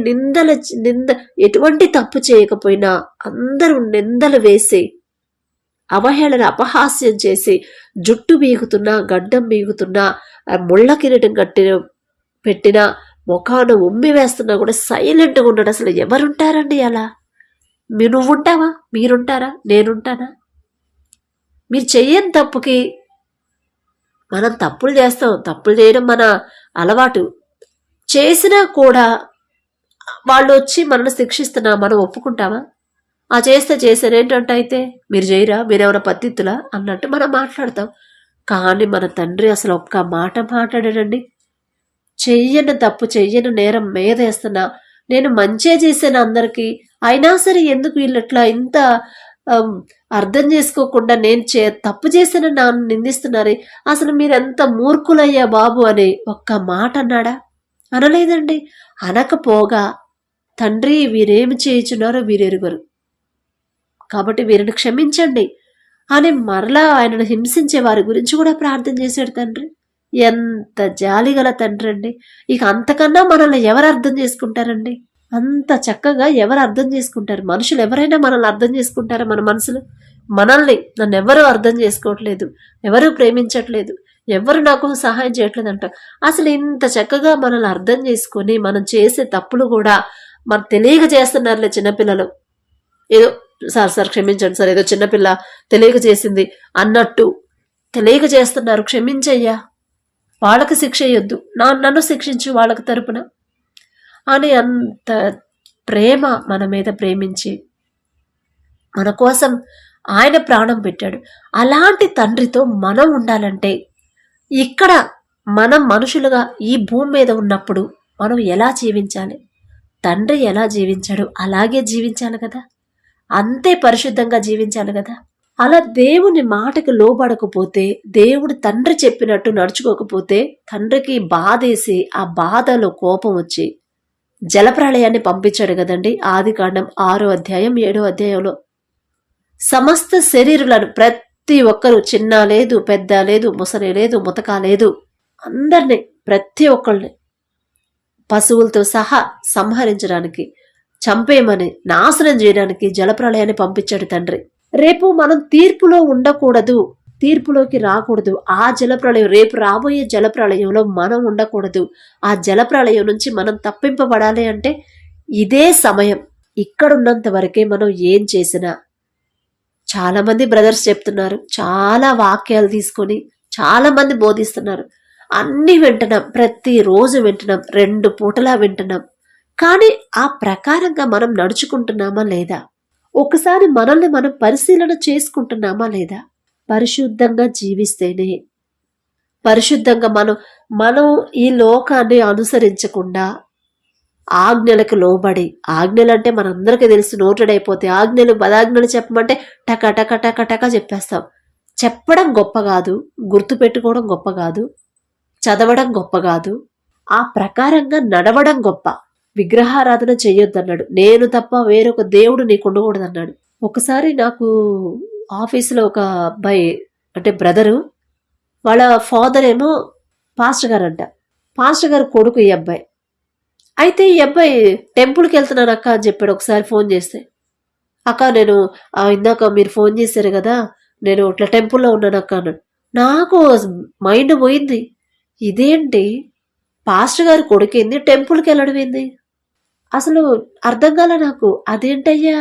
A: ఎటువంటి తప్పు చేయకపోయినా అందరూ నిందలు వేసి, అవహేళన అపహాస్యం చేసి, జుట్టు బీగుతున్నా, గడ్డం బీగుతున్నా, ముళ్ళ కిరీటం పెట్టినా, ముఖాను ఉమ్మి వేస్తున్నా కూడా సైలెంట్గా ఉన్నాడు. అసలు ఎవరుంటారండి అలా? నువ్వుంటావా? మీరుంటారా? నేనుంటానా? మీరు చెయ్యని తప్పుకి మనం తప్పులు చేస్తాం, తప్పులు చేయడం మన అలవాటు. చేసినా కూడా వాళ్ళు వచ్చి మనల్ని శిక్షిస్తున్నా మనం ఒప్పుకుంటామా? ఆ చేశారు ఏంటంటే, అయితే మీరు చేయరా, మీరెవరో పద్ధతులా అన్నట్టు మనం మాట్లాడతాం. కానీ మన తండ్రి అసలు ఒక్క మాట మాట్లాడాడండి. చెయ్యని తప్పు, చెయ్యని నేరం మీద వేస్తున్నా, నేను మంచే చేశాను అందరికీ, అయినా సరే ఎందుకు వీళ్ళట్లా ఇంత అర్థం చేసుకోకుండా నేను తప్పు చేసిన నన్ను నిందిస్తున్నారే, అసలు మీరెంత మూర్ఖులయ్యా బాబు అని ఒక్క మాట అన్నాడా? అనలేదండి. అనకపోగా తండ్రి వీరేమి చేయుచున్నారో వీరెరుగరు, కాబట్టి వీరిని క్షమించండి అని మరలా ఆయనను హింసించే వారి గురించి కూడా ప్రార్థన చేశాడు తండ్రి. ఎంత జాలిగల తండ్రి అండి. ఇక అంతకన్నా మనల్ని ఎవరు అర్థం చేసుకుంటారండి? అంత చక్కగా ఎవరు అర్థం చేసుకుంటారు? మనుషులు ఎవరైనా మనల్ని అర్థం చేసుకుంటారా? మన మనసులు నన్ను ఎవరూ అర్థం చేసుకోవట్లేదు, ఎవరూ ప్రేమించట్లేదు, ఎవరు నాకు సహాయం చేయట్లేదు అంట. అసలు ఇంత చక్కగా మనల్ని అర్థం చేసుకొని మనం చేసే తప్పులు కూడా మనకు తెలియక చేస్తున్నారులే చిన్నపిల్లలు. ఏదో సార్ క్షమించండి సార్, ఏదో చిన్నపిల్ల తెలియక చేసింది అన్నట్టు తెలియక చేస్తున్నారు, క్షమించయ్యా, వాళ్ళకి శిక్ష ఇయ్యొద్దు, నన్ను శిక్షించు వాళ్ళకి తరపున అని అంత ప్రేమ మన మీద ప్రేమించి మన కోసం ఆయన ప్రాణం పెట్టాడు. అలాంటి తండ్రితో మనం ఉండాలంటే ఇక్కడ మనం మనుషులుగా ఈ భూమి మీద ఉన్నప్పుడు మనం ఎలా జీవించాలి? తండ్రి ఎలా జీవించాడు అలాగే జీవించాలి కదా, అంతే పరిశుద్ధంగా జీవించాలి కదా. అలా దేవుని మాటకు లోబడకపోతే, దేవుడు తండ్రి చెప్పినట్టు నడుచుకోకపోతే తండ్రికి బాధేసి ఆ బాధలో కోపం వచ్చి జలప్రళయాన్ని పంపించాడు కదండి. ఆదికాండం 6వ అధ్యాయం 7వ అధ్యాయంలో సమస్త శరీరులను ప్రతి ఒక్కరు, చిన్న లేదు, పెద్ద లేదు, ముసలి లేదు, ముతక లేదు, అందరినీ, ప్రతి ఒక్కళ్ళని పశువులతో సహా సంహరించడానికి చంపేయమని, నాశనం చేయడానికి జలప్రళయాన్ని పంపించాడు తండ్రి. రేపు మనం తీర్పులో ఉండకూడదు, తీర్పులోకి రాకూడదు. ఆ జలప్రళయం, రేపు రాబోయే జలప్రళయంలో మనం ఉండకూడదు. ఆ జలప్రళయం నుంచి మనం తప్పింపబడాలి అంటే ఇదే సమయం. ఇక్కడున్నంత వరకే మనం ఏం చేసినా. చాలా మంది బ్రదర్స్ చెప్తున్నారు, చాలా వాక్యాలు తీసుకొని చాలా మంది బోధిస్తున్నారు, అన్ని వింటున్నాం, ప్రతిరోజు వింటున్నాం, 2 పూటలా వింటున్నాం. కానీ ఆ ప్రకారంగా మనం నడుచుకుంటున్నామా లేదా? ఒకసారి మనల్ని మనం పరిశీలన చేసుకుంటున్నామా లేదా? పరిశుద్ధంగా జీవిస్తేనే, పరిశుద్ధంగా మనం ఈ లోకాన్ని అనుసరించకుండా ఆజ్ఞలకు లోబడి, ఆజ్ఞలంటే మనందరికీ తెలుసు, నోటెడ్ అయిపోతే ఆజ్ఞలు పదాజ్ఞలు చెప్పమంటే టక టక టక టక చెప్పేస్తాం. చెప్పడం గొప్ప కాదు, గుర్తుపెట్టుకోవడం గొప్ప కాదు, చదవడం గొప్ప కాదు, ఆ ప్రకారంగా నడవడం గొప్ప. విగ్రహారాధన చెయ్యొద్దన్నాడు, నేను తప్ప వేరొక దేవుడు నీకు ఉండకూడదన్నాడు. ఒకసారి నాకు ఆఫీసులో ఒక అబ్బాయి, అంటే బ్రదరు, వాళ్ళ ఫాదర్ ఏమో పాస్టర్ గారు అంట, పాస్టర్ గారు కొడుకు ఈ అబ్బాయి. అయితే ఈ అబ్బాయి టెంపుల్కి వెళ్తున్నాను అక్క అని చెప్పాడు. ఒకసారి ఫోన్ చేస్తే, అక్క నేను ఇందాక మీరు ఫోన్ చేశారు కదా, నేను ఇట్లా టెంపుల్లో ఉన్నాను అక్క అన్నాడు. నాకు మైండ్ పోయింది, ఇదేంటి పాస్టర్ గారి కొడుకేంది టెంపుల్కి వెళ్ళడం ఏంది, అసలు అర్థం కాలే నాకు. అదేంటయ్యా,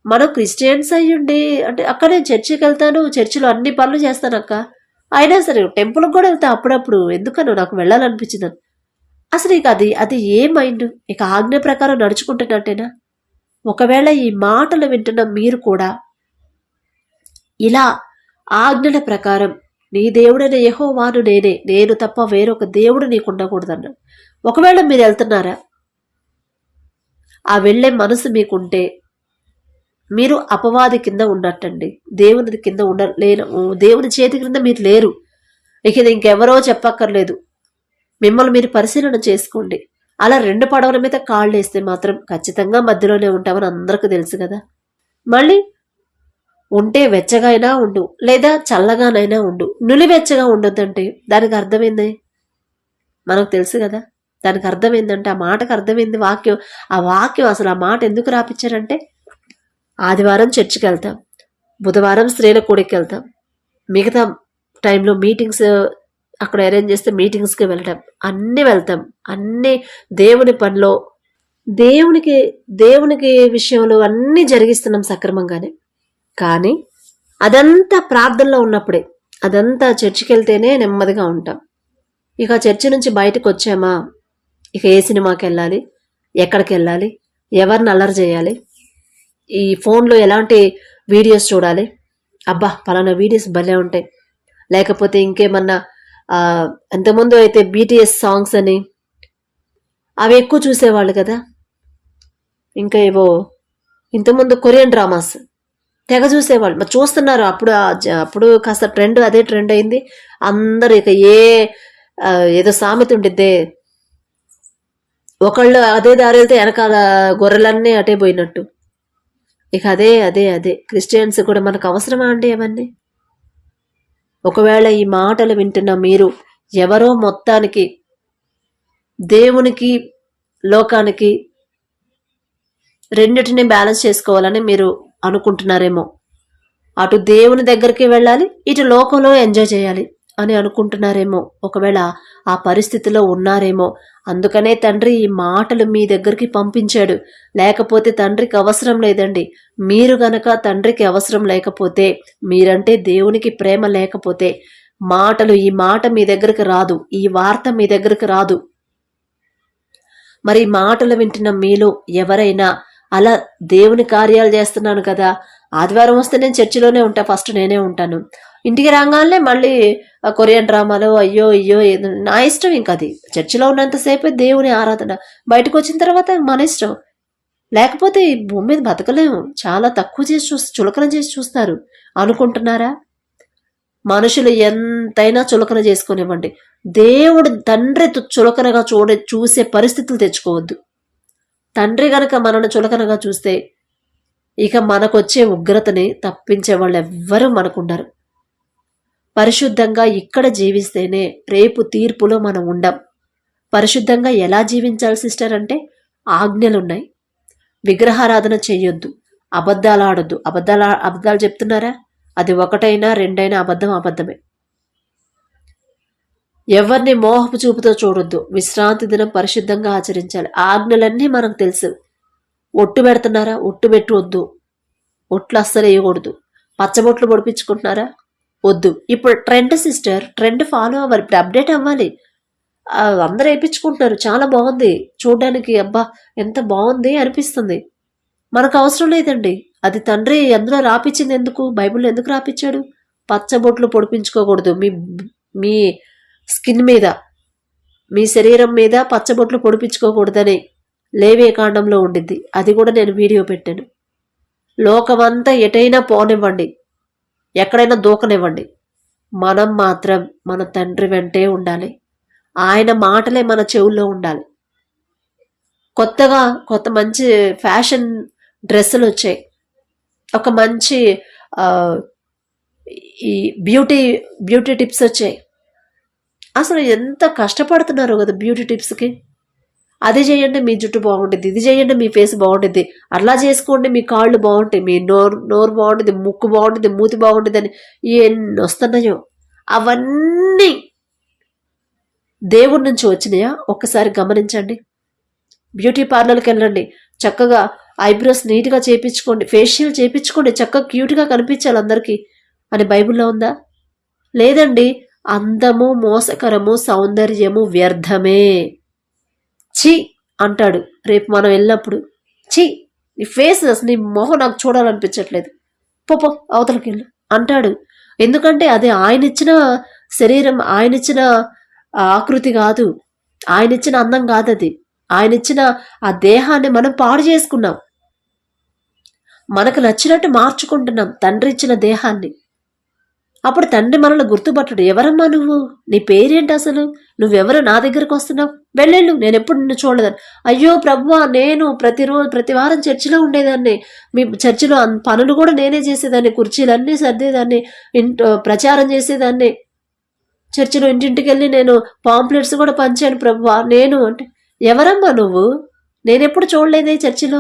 A: మనం క్రిస్టియన్స్ అయ్యుండి, అంటే అక్క నేను చర్చికి వెళ్తాను, చర్చిలో అన్ని పనులు చేస్తాను అక్క, అయినా సరే టెంపుల్కి కూడా వెళ్తా అప్పుడప్పుడు, ఎందుకనో నాకు వెళ్ళాలనిపించింది. అసలు ఇక అది ఏ మైండ్? ఇక ఆజ్ఞ ప్రకారం నడుచుకుంటున్నట్టేనా? ఒకవేళ ఈ మాటలు వింటున్న మీరు కూడా ఇలా ఆజ్ఞల ప్రకారం, నీ దేవుడైన యెహోవాను నేనే, నేను తప్ప వేరొక దేవుడు నీకు ఉండకూడదన్నాడు. ఒకవేళ మీరు వెళ్తున్నారా? ఆ వెళ్ళే మనసు మీకుంటే మీరు అపవాది కింద ఉన్నట్టండి, దేవుని కింద దేవుని చేతి కింద మీరు లేరు. ఇక ఇది ఇంకెవరో చెప్పక్కర్లేదు, మిమ్మల్ని మీరు పరిశీలన చేసుకోండి. అలా 2 పడవల మీద కాళ్ళు వేస్తే మాత్రం ఖచ్చితంగా మధ్యలోనే ఉంటామని అందరికీ తెలుసు కదా. మళ్ళీ ఉంటే వెచ్చగా అయినా ఉండు, లేదా చల్లగానైనా ఉండు, నులివెచ్చగా ఉండొద్దంటే దానికి అర్థమైంది మనకు తెలుసు కదా. దానికి అర్థం ఏంటంటే, ఆ మాటకు అర్థమైంది వాక్యం. ఆ వాక్యం అసలు ఆ మాట ఎందుకు రాపిచ్చారంటే, ఆదివారం చర్చికి వెళ్తాం, బుధవారం స్త్రీల కూడికి వెళ్తాం, మిగతా టైంలో మీటింగ్స్ అక్కడ అరేంజ్ చేస్తే మీటింగ్స్కి వెళ్ళటం, అన్నీ వెళ్తాం, అన్నీ దేవుని పనిలో, దేవునికి విషయంలో అన్నీ జరిగిస్తున్నాం సక్రమంగానే. కానీ అదంతా ప్రార్థనలో ఉన్నప్పుడే, అదంతా చర్చికి వెళ్తేనే నెమ్మదిగా ఉంటాం. ఇక చర్చి నుంచి బయటకు వచ్చామా, ఇక ఏ సినిమాకి వెళ్ళాలి, ఎక్కడికి వెళ్ళాలి, ఎవరిని అల్లరి చేయాలి, ఈ ఫోన్లో ఎలాంటి వీడియోస్ చూడాలి, అబ్బా పలానా వీడియోస్ భలే ఉంటాయి, లేకపోతే ఇంకేమన్నా అంతకుముందు అయితే బీటీఎస్ సాంగ్స్ అని అవి ఎక్కువ చూసేవాళ్ళు కదా. ఇంకా ఏవో ఇంతకుముందు కొరియన్ డ్రామాస్ తెగ చూసేవాళ్ళు, మరి చూస్తున్నారు. అప్పుడు కాస్త ట్రెండ్, అదే ట్రెండ్ అయింది. అందరూ ఇక ఏదో సామెత ఉండిద్దే, ఒకళ్ళు అదే దారి వెళ్తే వెనకాల గొర్రెలన్నీ అటే పోయినట్టు. ఇక అదే క్రిస్టియన్స్ కూడా మనకు అవసరమా అండి అవన్నీ? ఒకవేళ ఈ మాటలు వింటున్న మీరు ఎవరో మొత్తానికి దేవునికి లోకానికి రెండిటిని బ్యాలెన్స్ చేసుకోవాలని మీరు అనుకుంటున్నారేమో. అటు దేవుని దగ్గరికి వెళ్ళాలి, ఇటు లోకంలో ఎంజాయ్ చేయాలి అని అనుకుంటున్నారేమో. ఒకవేళ ఆ పరిస్థితిలో ఉన్నారేమో. అందుకనే తండ్రి ఈ మాటలు మీ దగ్గరికి పంపించాడు. లేకపోతే తండ్రికి అవసరం లేదండి. మీరు గనక తండ్రికి అవసరం లేకపోతే, మీరంటే దేవునికి ప్రేమ లేకపోతే, ఈ మాట మీ దగ్గరికి రాదు, ఈ వార్త మీ దగ్గరికి రాదు. మరి మాటలు వింటున్న మీలో ఎవరైనా అలా దేవుని కార్యాలు చేస్తున్నాను కదా, ఆదివారం వస్తే నేను చర్చిలోనే ఉంటా, ఫస్ట్ నేనే ఉంటాను, ఇంటికి రాగానే మళ్ళీ కొరియన్ డ్రామాలో అయ్యో నా ఇష్టం. ఇంకా అది చర్చిలో ఉన్నంతసేపు దేవుని ఆరాధన, బయటకు వచ్చిన తర్వాత మన ఇష్టం. లేకపోతే ఈ భూమి మీద బతకలేము. చాలా తక్కువ చేసి చులకన చేసి చూస్తారు అనుకుంటున్నారా? మనుషులు ఎంతైనా చులకన చేసుకునివ్వండి, దేవుడు తండ్రి చులకనగా చూసే పరిస్థితులు తెచ్చుకోవద్దు. తండ్రి గనక మనను చులకనగా చూస్తే ఇక మనకొచ్చే ఉగ్రతని తప్పించే వాళ్ళు ఎవ్వరూ మనకుండరు. పరిశుద్ధంగా ఇక్కడ జీవిస్తేనే రేపు తీర్పులో మనం ఉండం. పరిశుద్ధంగా ఎలా జీవించాలి సిస్టర్ అంటే, ఆజ్ఞలున్నాయి. విగ్రహారాధన చెయ్యొద్దు, అబద్ధాలు ఆడొద్దు. అబద్ధాలు చెప్తున్నారా? అది ఒకటైనా రెండైనా అబద్ధమే. ఎవరిని మోహపు చూపుతో చూడొద్దు. విశ్రాంతి దినం పరిశుద్ధంగా ఆచరించాలి. ఆజ్ఞలన్నీ మనకు తెలుసు. ఒట్టు పెడుతున్నారా? ఒట్టు పెట్టి వద్దు. ఒట్లు అస్సలు వేయకూడదు. పచ్చబొట్లు పొడిపించుకుంటున్నారా? వద్దు. ఇప్పుడు ట్రెండ్ సిస్టర్, ట్రెండ్ ఫాలో అవ్వాలి. ఇప్పుడు అప్డేట్ అవ్వాలి. అందరూ వేయించుకుంటున్నారు, చాలా బాగుంది చూడడానికి, అబ్బా ఎంత బాగుంది అనిపిస్తుంది. మనకు అవసరం లేదండి. అది తండ్రి అందులో రాపిచ్చింది ఎందుకు? బైబిల్లో ఎందుకు రాపిచ్చాడు? పచ్చబొట్లు పొడిపించుకోకూడదు. మీ స్కిన్ మీద, మీ శరీరం మీద పచ్చబొట్లు పొడిపించుకోకూడదని లేవియకాండంలో ఉండిద్ది. అది కూడా నేను వీడియో పెట్టాను. లోకమంతా ఎటైనా పోనివ్వండి, ఎక్కడైనా దూకనివ్వండి, మనం మాత్రం మన తండ్రి వెంటే ఉండాలి. ఆయన మాటలే మన చెవుల్లో ఉండాలి. కొత్త మంచి ఫ్యాషన్ డ్రెస్సులు వచ్చాయి. ఒక మంచి ఈ బ్యూటీ టిప్స్ వచ్చాయి. అసలు ఎంత కష్టపడుతున్నారు కదా బ్యూటీ టిప్స్కి. అది చేయండి మీ జుట్టు బాగుంటుంది, ఇది చేయండి మీ ఫేస్ బాగుంటుంది, అట్లా చేసుకోండి మీ కాళ్ళు బాగుంటాయి, మీ నోరు బాగుంటుంది, ముక్కు బాగుంటుంది, మూతి బాగుంటుంది అని ఎన్ని వస్తున్నాయో. అవన్నీ దేవుడి నుంచి వచ్చినాయా? ఒక్కసారి గమనించండి. బ్యూటీ పార్లర్కి వెళ్ళండి, చక్కగా ఐబ్రోస్ నీట్గా చేయించుకోండి, ఫేషియల్ చేయించుకోండి, చక్కగా క్యూట్గా కనిపించాలి అందరికీ అని బైబిల్లో ఉందా? లేదండి. అందము మోసకరము, సౌందర్యము వ్యర్థమే. ఛీ అంటాడు రేపు మనం వెళ్ళినప్పుడు. ఛీ నీ ఫేస్, నీ మొహం నాకు చూడాలనిపించట్లేదు, పోపో అవతలకి వెళ్ళు అంటాడు. ఎందుకంటే అది ఆయన ఇచ్చిన శరీరం, ఆయన ఇచ్చిన ఆకృతి కాదు, ఆయన ఇచ్చిన అందం కాదు. అది ఆయన ఇచ్చిన ఆ దేహాన్ని మనం పాడు చేసుకున్నాం. మనకు నచ్చినట్టు మార్చుకుంటున్నాం తండ్రి ఇచ్చిన దేహాన్ని. అప్పుడు తండ్రి మనల్ని గుర్తుపట్టడు. ఎవరమ్మా నువ్వు? నీ పేరేంటి అసలు? నువ్వెవరు నా దగ్గరకు వస్తున్నావు? వెళ్ళెళ్ళు, నేను ఎప్పుడు నిన్ను చూడలేదని. అయ్యో ప్రభువా, నేను ప్రతి వారం చర్చిలో ఉండేదాన్ని, మీ చర్చిలో పనులు కూడా నేనే చేసేదాన్ని, కుర్చీలన్నీ సర్దేదాన్ని, ప్రచారం చేసేదాన్ని, చర్చిలో ఇంటింటికి వెళ్ళి నేను పాంప్లెట్స్ కూడా పంచాను ప్రభువా నేను అంటే. ఎవరమ్మా నువ్వు? నేనెప్పుడు చూడలేదే చర్చిలో.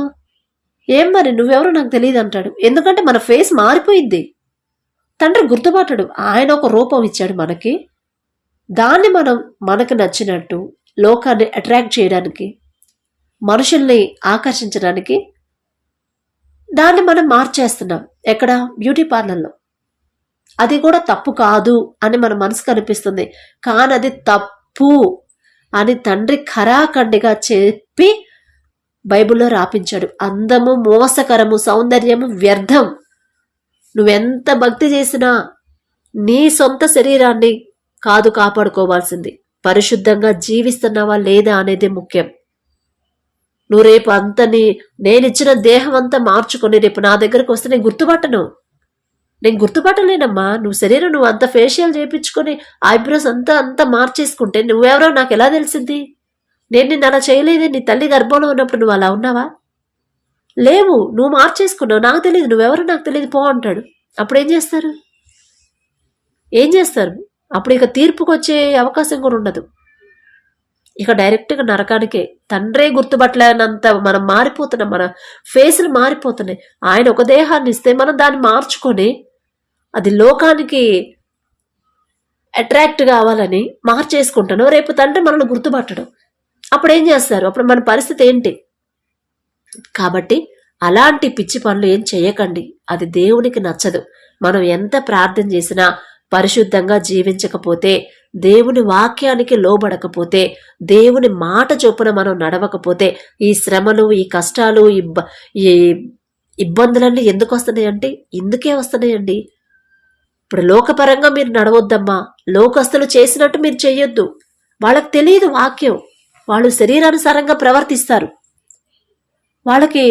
A: ఏం మరి నువ్వెవరో నాకు తెలియదు అంటాడు. ఎందుకంటే మన ఫేస్ మారిపోయింది. తండ్రి గుర్తుపట్టడు. ఆయన ఒక రూపం ఇచ్చాడు మనకి. దాన్ని మనం మనకు నచ్చినట్టు లోకాన్ని అట్రాక్ట్ చేయడానికి, మనుషుల్ని ఆకర్షించడానికి దాన్ని మనం మార్చేస్తున్నాం. ఎక్కడ? బ్యూటీ పార్లర్లో. అది కూడా తప్పు కాదు అని మన మనసుకు అనిపిస్తుంది, కానీ అది తప్పు అని తండ్రి ఖరాఖండిగా చెప్పి బైబిల్లో రాపించాడు. అందము మోసకరము, సౌందర్యము వ్యర్థం. నువ్వెంత భక్తి చేసినా నీ సొంత శరీరాన్ని కాదు కాపాడుకోవాల్సింది, పరిశుద్ధంగా జీవిస్తున్నావా లేదా అనేది ముఖ్యం. నువ్వు రేపు నేనిచ్చిన దేహం అంతా మార్చుకొని రేపు నా దగ్గరకు వస్తే నేను గుర్తుపట్టలేనమ్మా. నువ్వు శరీరం నువ్వు అంత ఫేషియల్ చేయించుకొని ఐబ్రోస్ అంతా మార్చేసుకుంటే నువ్వెవరో నాకు ఎలా తెలిసింది? నేను నిన్ను అలా చేయలేదే. నీ తల్లి గర్భంలో ఉన్నప్పుడు నువ్వు అలా ఉన్నావా? లేవు. నువ్వు మార్చేసుకున్నావు, నాకు తెలియదు, నువ్వెవరో నాకు తెలియదు పో అంటాడు. అప్పుడు ఏం చేస్తారు? అప్పుడు ఇక తీర్పుకు వచ్చే అవకాశం కూడా ఉండదు. ఇక డైరెక్ట్గా నరకానికే. తండ్రే గుర్తుపట్టలేనంత మనం మారిపోతున్నాం, మన ఫేసులు మారిపోతున్నాయి. ఆయన ఒక దేహాన్ని ఇస్తే మనం దాన్ని మార్చుకొని అది లోకానికి అట్రాక్ట్ కావాలని మార్చేసుకుంటాను. రేపు తండ్రి మనల్ని గుర్తుపట్టడం. అప్పుడు ఏం చేస్తారు? అప్పుడు మన పరిస్థితి ఏంటి? కాబట్టి అలాంటి పిచ్చి పనులు ఏం చేయకండి. అది దేవునికి నచ్చదు. మనం ఎంత ప్రార్థన చేసినా పరిశుద్ధంగా జీవించకపోతే, దేవుని వాక్యానికి లోబడకపోతే, దేవుని మాట చొప్పున మనం నడవకపోతే, ఈ శ్రమలు, ఈ కష్టాలు, ఈ ఇబ్బందులన్నీ ఎందుకు వస్తున్నాయంటే ఇందుకే వస్తున్నాయండి. ఇప్పుడు లోకపరంగా మీరు నడవద్దమ్మా. లోకస్తులు చేసినట్టు మీరు చెయ్యొద్దు. వాళ్ళకి తెలియదు వాక్యం, వాళ్ళు శరీరానుసారంగా ప్రవర్తిస్తారు. వాళ్ళకి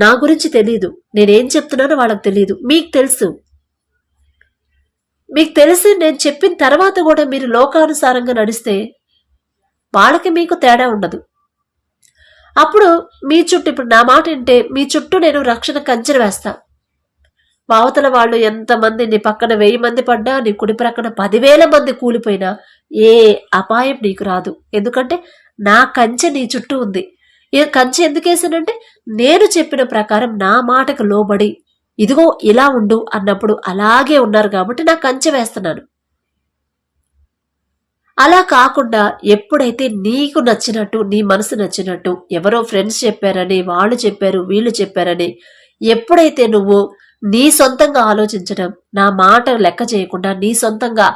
A: నా గురించి తెలీదు, నేనేం చెప్తున్నానో వాళ్ళకి తెలీదు. మీకు తెలిసి నేను చెప్పిన తర్వాత కూడా మీరు లోకానుసారంగా నడిస్తే వాళ్ళకి మీకు తేడా ఉండదు. అప్పుడు మీ చుట్టూ, ఇప్పుడు నా మాట వింటే మీ చుట్టూ నేను రక్షణ కంచె వేస్తా. అవతల వాళ్ళు ఎంతమంది, నీ పక్కన 1000 మంది పడ్డా, నీ కుడి ప్రక్కన 10,000 మంది కూలిపోయినా ఏ అపాయం నీకు రాదు. ఎందుకంటే నా కంచె నీ చుట్టూ ఉంది. ఈ కంచె ఎందుకు వేసానంటే నేను చెప్పిన ప్రకారం నా మాటకు లోబడి ఇదిగో ఇలా ఉండు అన్నప్పుడు అలాగే ఉన్నారు కాబట్టి నా కంచె వేస్తున్నాను. అలా కాకుండా ఎప్పుడైతే నీకు నచ్చినట్టు, నీ మనసు నచ్చినట్టు, ఎవరో ఫ్రెండ్స్ చెప్పారని, వాళ్ళు చెప్పారు, వీళ్ళు చెప్పారని ఎప్పుడైతే నువ్వు నీ సొంతంగా ఆలోచించడం, నా మాట లెక్క చేయకుండా నీ సొంతంగా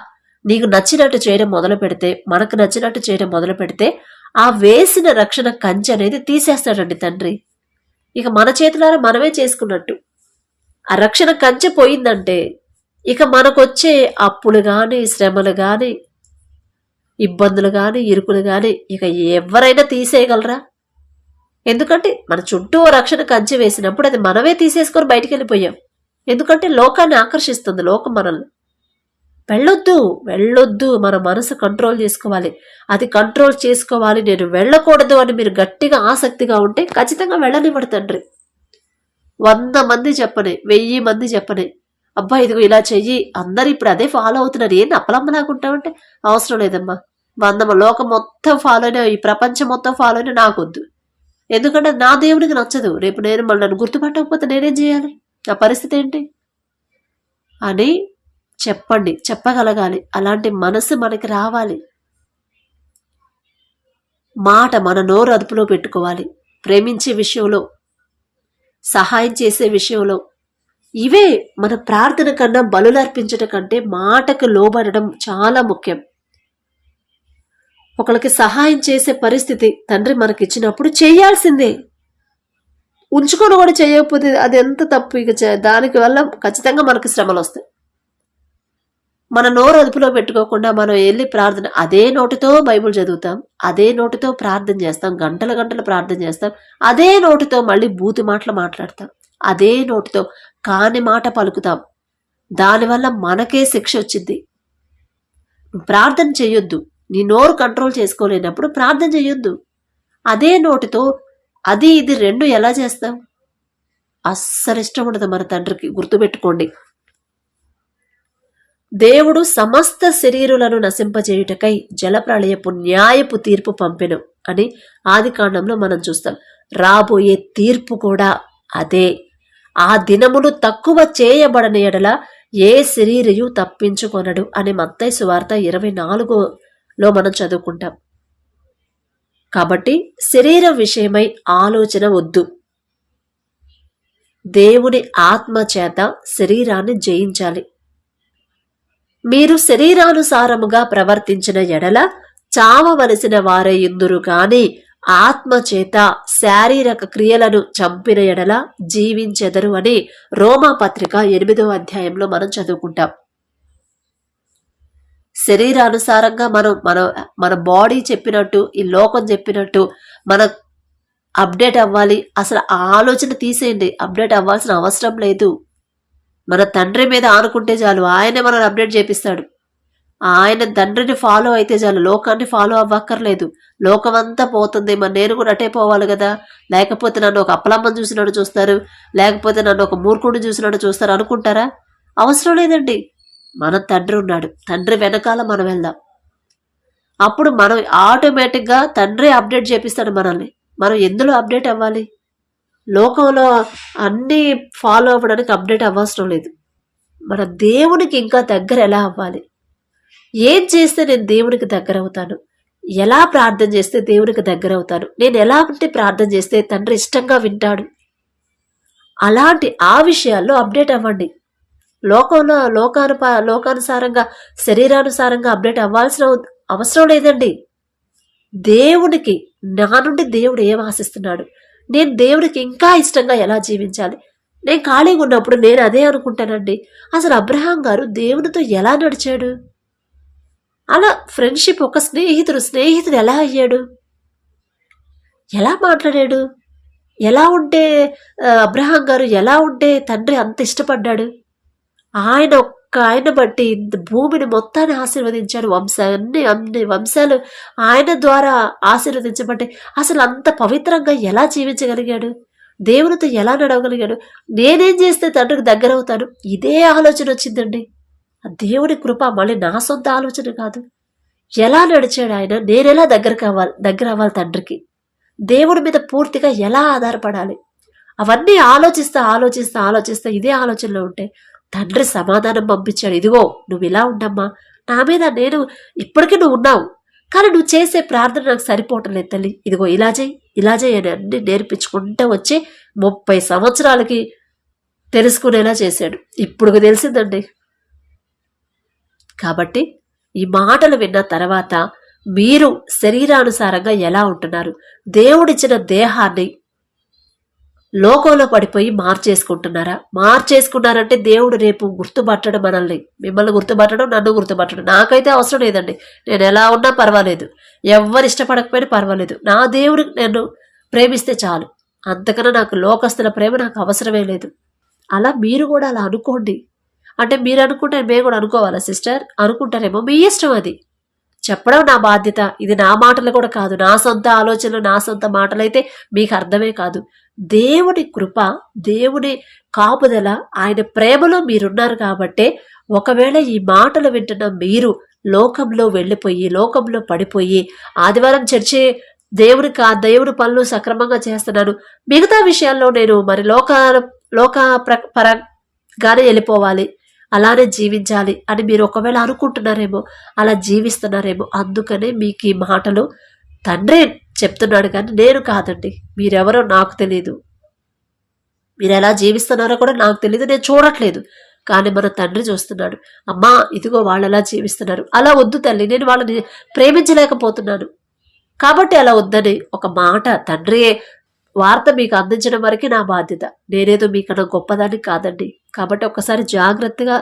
A: నీకు నచ్చినట్టు చేయడం మొదలు పెడితే, మనకు నచ్చినట్టు చేయడం మొదలు పెడితే, ఆ వేసిన రక్షణ కంచె అనేది తీసేస్తాడండి తండ్రి. ఇక మన చేతులారా మనమే చేసుకున్నట్టు. ఆ రక్షణ కంచె పోయిందంటే ఇక మనకొచ్చే అప్పులు గాని, శ్రమలు గాని, ఇబ్బందులు గాని, ఇరుకులు గాని ఇక ఎవరైనా తీసేయగలరా? ఎందుకంటే మన చుట్టూ రక్షణ కంచె వేసినప్పుడు అది మనమే తీసేసుకొని బయటికి వెళ్ళిపోయాం. ఎందుకంటే లోకాన్ని ఆకర్షిస్తుంది లోకం మనల్ని. వెళ్ళొద్దు, మన మనసు కంట్రోల్ చేసుకోవాలి. అది కంట్రోల్ చేసుకోవాలి, నేను వెళ్ళకూడదు అని మీరు గట్టిగా ఆసక్తిగా ఉంటే ఖచ్చితంగా వెళ్ళనివ్వడు తండ్రి. 100 మంది చెప్పని, 1000 మంది చెప్పని, అబ్బా ఇదిగో ఇలా చెయ్యి, అందరు ఇప్పుడు అదే ఫాలో అవుతున్నారు, ఏంటి అప్పలమ్మలాగుంటావంటే అవసరం లేదమ్మా. 100 లోకం మొత్తం ఫాలో అయినా, ఈ ప్రపంచం మొత్తం ఫాలో అయినా నాకొద్దు. ఎందుకంటే నా దేవుడికి నచ్చదు. రేపు నేను మళ్ళీ నన్ను గుర్తుపట్టకపోతే నేనేం చేయాలి? నా పరిస్థితి ఏంటి అని చెప్పగలగాలి. అలాంటి మనసు మనకి రావాలి. మాట మన నోరు అదుపులో పెట్టుకోవాలి. ప్రేమించే విషయంలో, సహాయం చేసే విషయంలో, ఇవే మన ప్రార్థన కన్నా, బలులర్పించడం కంటే మాటకు లోబడడం చాలా ముఖ్యం. ఒకరికి సహాయం చేసే పరిస్థితి తండ్రి మనకిచ్చినప్పుడు చేయాల్సిందే. ఉంచుకొని కూడా చేయకపోతే అది ఎంత తప్పు. ఇక దానికి వల్ల ఖచ్చితంగా మనకి శ్రమలు వస్తాయి. మన నోరు అదుపులో పెట్టుకోకుండా మనం వెళ్ళి ప్రార్థన, అదే నోటితో బైబుల్ చదువుతాం, అదే నోటితో ప్రార్థన చేస్తాం, గంటలు ప్రార్థన చేస్తాం, అదే నోటితో మళ్ళీ బూతి మాటలు మాట్లాడతాం, అదే నోటితో కాని మాట పలుకుతాం. దానివల్ల మనకే శిక్ష వచ్చింది. ప్రార్థన చేయొద్దు. నీ నోరు కంట్రోల్ చేసుకోలేనప్పుడు ప్రార్థన చేయొద్దు. అదే నోటితో అది ఇది 2 ఎలా చేస్తాం? అస్సలు ఇష్టం ఉండదు మన తండ్రికి. గుర్తుపెట్టుకోండి, దేవుడు సమస్త శరీరులను నశింపజేయుటకై జలప్రళయపు న్యాయపు తీర్పు పంపెను అని ఆదికాండంలో మనం చూస్తాం. రాబోయే తీర్పు కూడా అదే. ఆ దినములు తక్కువ చేయబడని ఎడల ఏ శరీరయు తప్పించుకొనడు అని మత్తయి సువార్త 24లో మనం చదువుకుంటాం. కాబట్టి శరీరం విషయమై ఆలోచన వద్దు. దేవుని ఆత్మ చేత శరీరాన్ని జయించాలి. మీరు శరీరానుసారముగా ప్రవర్తించిన ఎడల చావవలసిన వారై యుందురు గాని ఆత్మచేత శారీరక క్రియలను చంపిన ఎడల జీవించెదరు అని రోమాపత్రిక 8వ అధ్యాయంలో మనం చదువుకుంటాం. శరీరానుసారంగా మన బాడీ చెప్పినట్టు, ఈ లోకం చెప్పినట్టు మనం అప్డేట్ అవ్వాలి. అసలు ఆ ఆలోచన తీసేయండి. అప్డేట్ అవ్వాల్సిన అవసరం లేదు. మన తండ్రి మీద ఆనుకుంటే చాలు, ఆయనే మనల్ని అప్డేట్ చేపిస్తాడు. ఆయన తండ్రిని ఫాలో అయితే చాలు, లోకాన్ని ఫాలో అవ్వక్కర్లేదు. లోకం అంతా పోతుంది, మరి నేను కూడా అటే పోవాలి కదా. లేకపోతే నన్ను ఒక అప్పలమ్మని చూసినట్టు చూస్తారు, లేకపోతే నన్ను ఒక మూర్ఖుడిని చూసినట్టు చూస్తారు అనుకుంటారా? అవసరం లేదండి. మన తండ్రి ఉన్నాడు, తండ్రి వెనకాల మనం వెళ్దాం. అప్పుడు మనం ఆటోమేటిక్గా తండ్రి అప్డేట్ చేపిస్తాడు మనల్ని. మనం ఎందులో అప్డేట్ అవ్వాలి? లోకంలో అన్నీ ఫాలో అవ్వడానికి అప్డేట్ అవ్వవసరం లేదు. మన దేవునికి ఇంకా దగ్గర ఎలా అవ్వాలి? ఏం చేస్తే నేను దేవునికి దగ్గర అవుతాను? ఎలా ప్రార్థన చేస్తే దేవునికి దగ్గర అవుతాను? నేను ఎలాంటి ప్రార్థన చేస్తే తండ్రి ఇష్టంగా వింటాడు? అలాంటి ఆ విషయాల్లో అప్డేట్ అవ్వండి. లోకంలో లోకానుసారంగా, శరీరానుసారంగా అప్డేట్ అవ్వాల్సిన అవసరం లేదండి. దేవునికి, నా నుండి దేవుడు ఏం ఆశిస్తున్నాడు, నేను దేవుడికి ఇంకా ఇష్టంగా ఎలా జీవించాలి? నేను ఖాళీగా ఉన్నప్పుడు నేను అదే అనుకుంటానండి. అసలు అబ్రహాం గారు దేవునితో ఎలా నడిచాడు? అలా ఫ్రెండ్షిప్, ఒక స్నేహితుడు ఎలా అయ్యాడు? ఎలా మాట్లాడాడు? ఎలా ఉంటే అబ్రహాం గారు ఎలా ఉంటే తండ్రి అంత ఇష్టపడ్డాడు? ఆయన బట్టి భూమిని మొత్తాన్ని ఆశీర్వదించాడు. అన్ని వంశాలు ఆయన ద్వారా ఆశీర్వదించబట్టే అసలు అంత పవిత్రంగా ఎలా జీవించగలిగాడు? దేవునితో ఎలా నడవగలిగాడు? నేనేం చేస్తే తండ్రికి దగ్గర అవుతాను? ఇదే ఆలోచన వచ్చిందండి. దేవుని కృప, మళ్ళీ నా సొంత ఆలోచన కాదు. ఎలా నడిచాడు ఆయన? నేనెలా దగ్గర అవ్వాలి తండ్రికి? దేవుడి మీద పూర్తిగా ఎలా ఆధారపడాలి, అవన్నీ ఆలోచిస్తా ఇదే ఆలోచనలో ఉంటే తండ్రి సమాధానం పంపించాడు. ఇదిగో నువ్వు ఇలా ఉండమ్మా, నా మీద నేను ఇప్పటికీ నువ్వు ఉన్నావు, కానీ నువ్వు చేసే ప్రార్థన నాకు సరిపోవటం లేదు తల్లి, ఇదిగో ఇలా చేయి అని అన్ని నేర్పించుకుంటూ వచ్చి 30 సంవత్సరాలకి తెలుసుకునేలా చేశాడు. ఇప్పుడు తెలిసిందండి. కాబట్టి ఈ మాటలు విన్న తర్వాత మీరు శరీరానుసారంగా ఎలా ఉంటున్నారు, దేవుడిచ్చిన దేహాన్ని లోకంలో పడిపోయి మార్చేసుకున్నారంటే దేవుడు రేపు గుర్తుపట్టడం మనల్ని, మిమ్మల్ని గుర్తుపట్టడం, నన్ను గుర్తుపట్టడం. నాకైతే అవసరం లేదండి, నేను ఎలా ఉన్నా పర్వాలేదు, ఎవరు ఇష్టపడకపోయినా పర్వాలేదు, నా దేవుడు నన్ను ప్రేమిస్తే చాలు, అంతకన్నా నాకు లోకస్తుల ప్రేమ నాకు అవసరమే లేదు. అలా మీరు కూడా అలా అనుకోండి. అంటే మీరు అనుకుంటే మేము కూడా అనుకోవాలా సిస్టర్? అనుకుంటారేమో, మీ ఇష్టం. అది చెప్పడం నా బాధ్యత. ఇది నా మాటలు కూడా కాదు, నా సొంత ఆలోచనలు, నా సొంత మాటలైతే మీకు అర్థమే కాదు. దేవుడి కృప, దేవుడి కాపుదల, ఆయన ప్రేమలో మీరున్నారు కాబట్టే ఒకవేళ ఈ మాటలు వింటున్న మీరు లోకంలో వెళ్ళిపోయి, లోకంలో పడిపోయి, ఆదివారం చర్చి దేవుడి పనులు సక్రమంగా చేస్తున్నాను, మిగతా విషయాల్లో నేను మరి లోక పరంగానే వెళ్ళిపోవాలి, అలానే జీవించాలి అని మీరు ఒకవేళ అనుకుంటున్నారేమో, అలా జీవిస్తున్నారేమో. అందుకనే మీకు ఈ మాటలు తండ్రి చెప్తున్నాడు, కానీ నేను కాదండి. మీరెవరో నాకు తెలియదు, మీరు ఎలా జీవిస్తున్నారో కూడా నాకు తెలియదు, నేను చూడట్లేదు. కానీ మన తండ్రి చూస్తున్నాడు. అమ్మా ఇదిగో వాళ్ళు ఎలా జీవిస్తున్నారు, అలా వద్దు తల్లి, నేను వాళ్ళని ప్రేమించలేకపోతున్నాను కాబట్టి అలా వద్దని ఒక మాట తండ్రి వార్త మీకు అందించడం వరకే నా బాధ్యత. నేనేదో మీకన్నా గొప్పదాన్ని కాదండి. కాబట్టి ఒకసారి జాగ్రత్తగా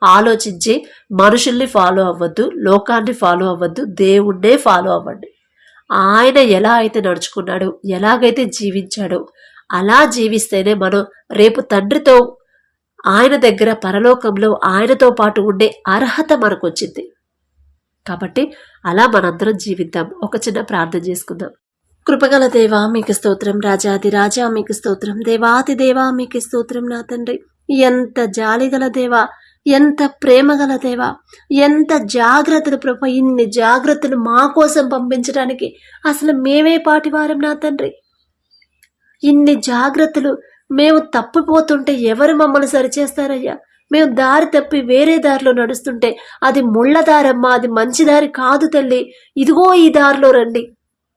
A: ఆలోచించి మనుషుల్ని ఫాలో అవ్వద్దు, లోకాన్ని ఫాలో అవ్వద్దు, దేవుణ్ణే ఫాలో అవ్వండి. ఆయన ఎలా అయితే నడుచుకున్నాడో, ఎలాగైతే జీవించాడో అలా జీవిస్తేనే మనం రేపు తండ్రితో, ఆయన దగ్గర పరలోకంలో ఆయనతో పాటు ఉండే అర్హత మనకు వచ్చింది. కాబట్టి అలా మనందరం జీవిద్దాం. ఒక చిన్న ప్రార్థన చేసుకుందాం. కృపగల దేవా మీకు స్తోత్రం, రాజాది రాజా మీకు స్తోత్రం, దేవాతి దేవా మీకు స్తోత్రం. నా తండ్రి, ఎంత జాలిగల దేవా, ఎంత ప్రేమగల దేవా, ఎంత జాగ్రత్తలు ప్రభు, ఇన్ని జాగ్రత్తలు మా కోసం పంపించడానికి అసలు మేమే పాటివారం. నా తండ్రి, ఇన్ని జాగ్రత్తలు మేము తప్పిపోతుంటే ఎవరు మమ్మల్ని సరిచేస్తారయ్యా? మేము దారి తప్పి వేరే దారిలో నడుస్తుంటే అది ముళ్ళ దారమ్మా, అది మంచి దారి కాదు తల్లి, ఇదిగో ఈ దారిలో రండి,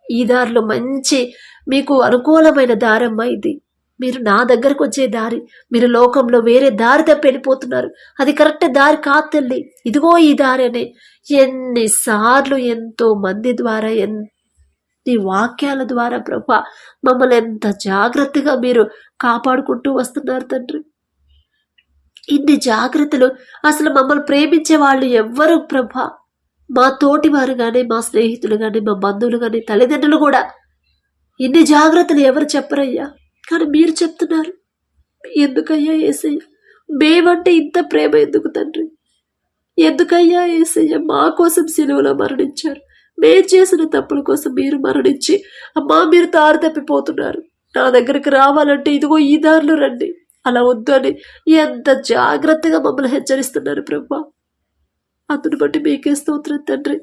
A: ఈ దారిలో మంచి మీకు అనుకూలమైన దారమ్మా ఇది, మీరు నా దగ్గరకు వచ్చే దారి, మీరు లోకంలో వేరే దారి తప్పి వెళ్ళిపోతున్నారు, అది కరెక్ట్ దారి కాదు తల్లి, ఇదిగో ఈ దారి అని ఎన్నిసార్లు ఎంతో మంది ద్వారా, ఎన్ని వాక్యాల ద్వారా ప్రభా మమ్మల్ని ఎంత జాగ్రత్తగా మీరు కాపాడుకుంటూ వస్తున్నారు తండ్రి. ఇన్ని జాగ్రత్తలు అసలు మమ్మల్ని ప్రేమించే వాళ్ళు ఎవ్వరు ప్రభా? మా తోటి వారు కానీ, మా స్నేహితులు కానీ, మా బంధువులు కానీ, తల్లిదండ్రులు కూడా ఇన్ని జాగ్రత్తలు ఎవరు చెప్పరయ్యా, కానీ మీరు చెప్తున్నారు. ఎందుకయ్యా యేసయ్య మేమంటే ఇంత ప్రేమ ఎందుకు తండ్రి? ఎందుకయ్యా యేసయ్య మా కోసం సిలువలో మరణించారు? మేము చేసిన తప్పుల కోసం మీరు మరణించి అమ్మా మీరు దారి తప్పిపోతున్నారు, నా దగ్గరికి రావాలంటే ఇదిగో ఈ దారిలో రండి, అలా వద్దు అని ఎంత జాగ్రత్తగా మమ్మల్ని హెచ్చరిస్తున్నారు ప్రభా. అందుని బట్టి మీకే స్తోత్రం తండ్రి.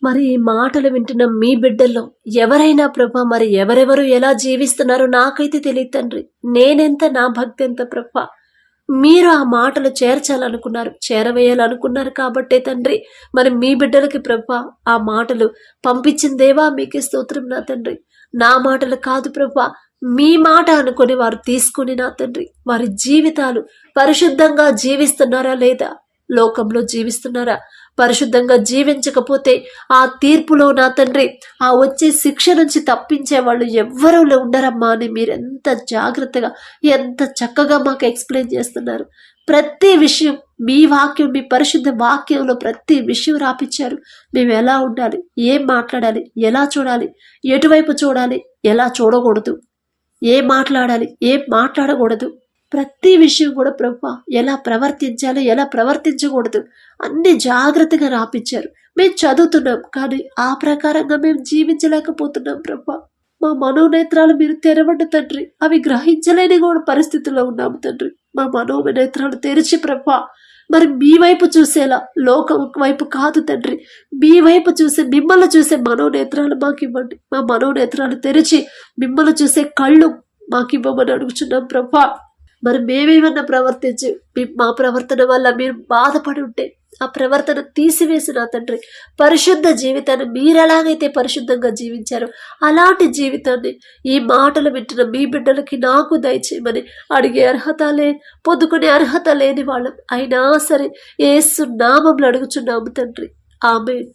A: మరి ఈ మాటలు వింటున్న మీ బిడ్డల్లో ఎవరైనా ప్రభా మరి ఎవరెవరు ఎలా జీవిస్తున్నారో నాకైతే తెలియదు తండ్రి. నేనెంత, నా భక్తి ఎంత ప్రభా, మీరు ఆ మాటలు చేరవేయాలనుకున్నారు కాబట్టే తండ్రి మరి మీ బిడ్డలకి ప్రభా ఆ మాటలు పంపించిన దేవా మీకే స్తోత్రం నా తండ్రి. నా మాటలు కాదు ప్రభా, మీ మాట అనుకుని వారు తీసుకుని నా తండ్రి వారి జీవితాలు పరిశుద్ధంగా జీవిస్తున్నారా లేదా, లోకంలో జీవిస్తున్నారా? పరిశుద్ధంగా జీవించకపోతే ఆ తీర్పులో నా తండ్రి ఆ వచ్చే శిక్ష నుంచి తప్పించే వాళ్ళు ఎవ్వరూ ఉండరమ్మా అని మీరు ఎంత జాగ్రత్తగా, ఎంత చక్కగా మాకు ఎక్స్ప్లెయిన్ చేస్తున్నారు. ప్రతి విషయం మీ వాక్యం, మీ పరిశుద్ధ వాక్యంలో ప్రతి విషయం రాపిచ్చారు. మేము ఎలా ఉండాలి, ఏం మాట్లాడాలి, ఎలా చూడాలి, ఎటువైపు చూడాలి, ఎలా చూడకూడదు, ఏం మాట్లాడాలి, ఏం మాట్లాడకూడదు, ప్రతి విషయం కూడా ప్రభా ఎలా ప్రవర్తించాలో, ఎలా ప్రవర్తించకూడదు అన్ని జాగ్రత్తగా రాపిచ్చారు. మేము చదువుతున్నాం, కానీ ఆ ప్రకారంగా మేము జీవించలేకపోతున్నాం ప్రభా. మా మనోనేత్రాలు మీరు తెరవండి తండ్రి, అవి గ్రహించలేని కూడా పరిస్థితుల్లో ఉన్నాము తండ్రి. మా మనోనేత్రాలు తెరిచి ప్రభా మరి మీ వైపు చూసేలా, లోకం వైపు కాదు తండ్రి, మీ వైపు చూసే, మిమ్మల్ని చూసే మనోనేత్రాలు మాకు ఇవ్వండి. మా మనోనేత్రాలు తెరిచి మిమ్మల్ని చూసే కళ్ళు మాకు ఇవ్వమని అడుగుచున్నాం ప్రభా. మరి మేమేమన్నా ప్రవర్తించి మా ప్రవర్తన వల్ల మీరు బాధపడి ఉంటే ఆ ప్రవర్తన తీసివేసిన తండ్రి, పరిశుద్ధ జీవితాన్ని మీరు ఎలాగైతే పరిశుద్ధంగా జీవించారో అలాంటి జీవితాన్ని ఈ మాటలు వింటున్న మీ బిడ్డలకి నాకు దయచేయమని అడిగే పొందుకునే అర్హత లేని వాళ్ళం అయినా సరే యేసు నామములో అడుగుచున్నాము తండ్రి. ఆమేన్.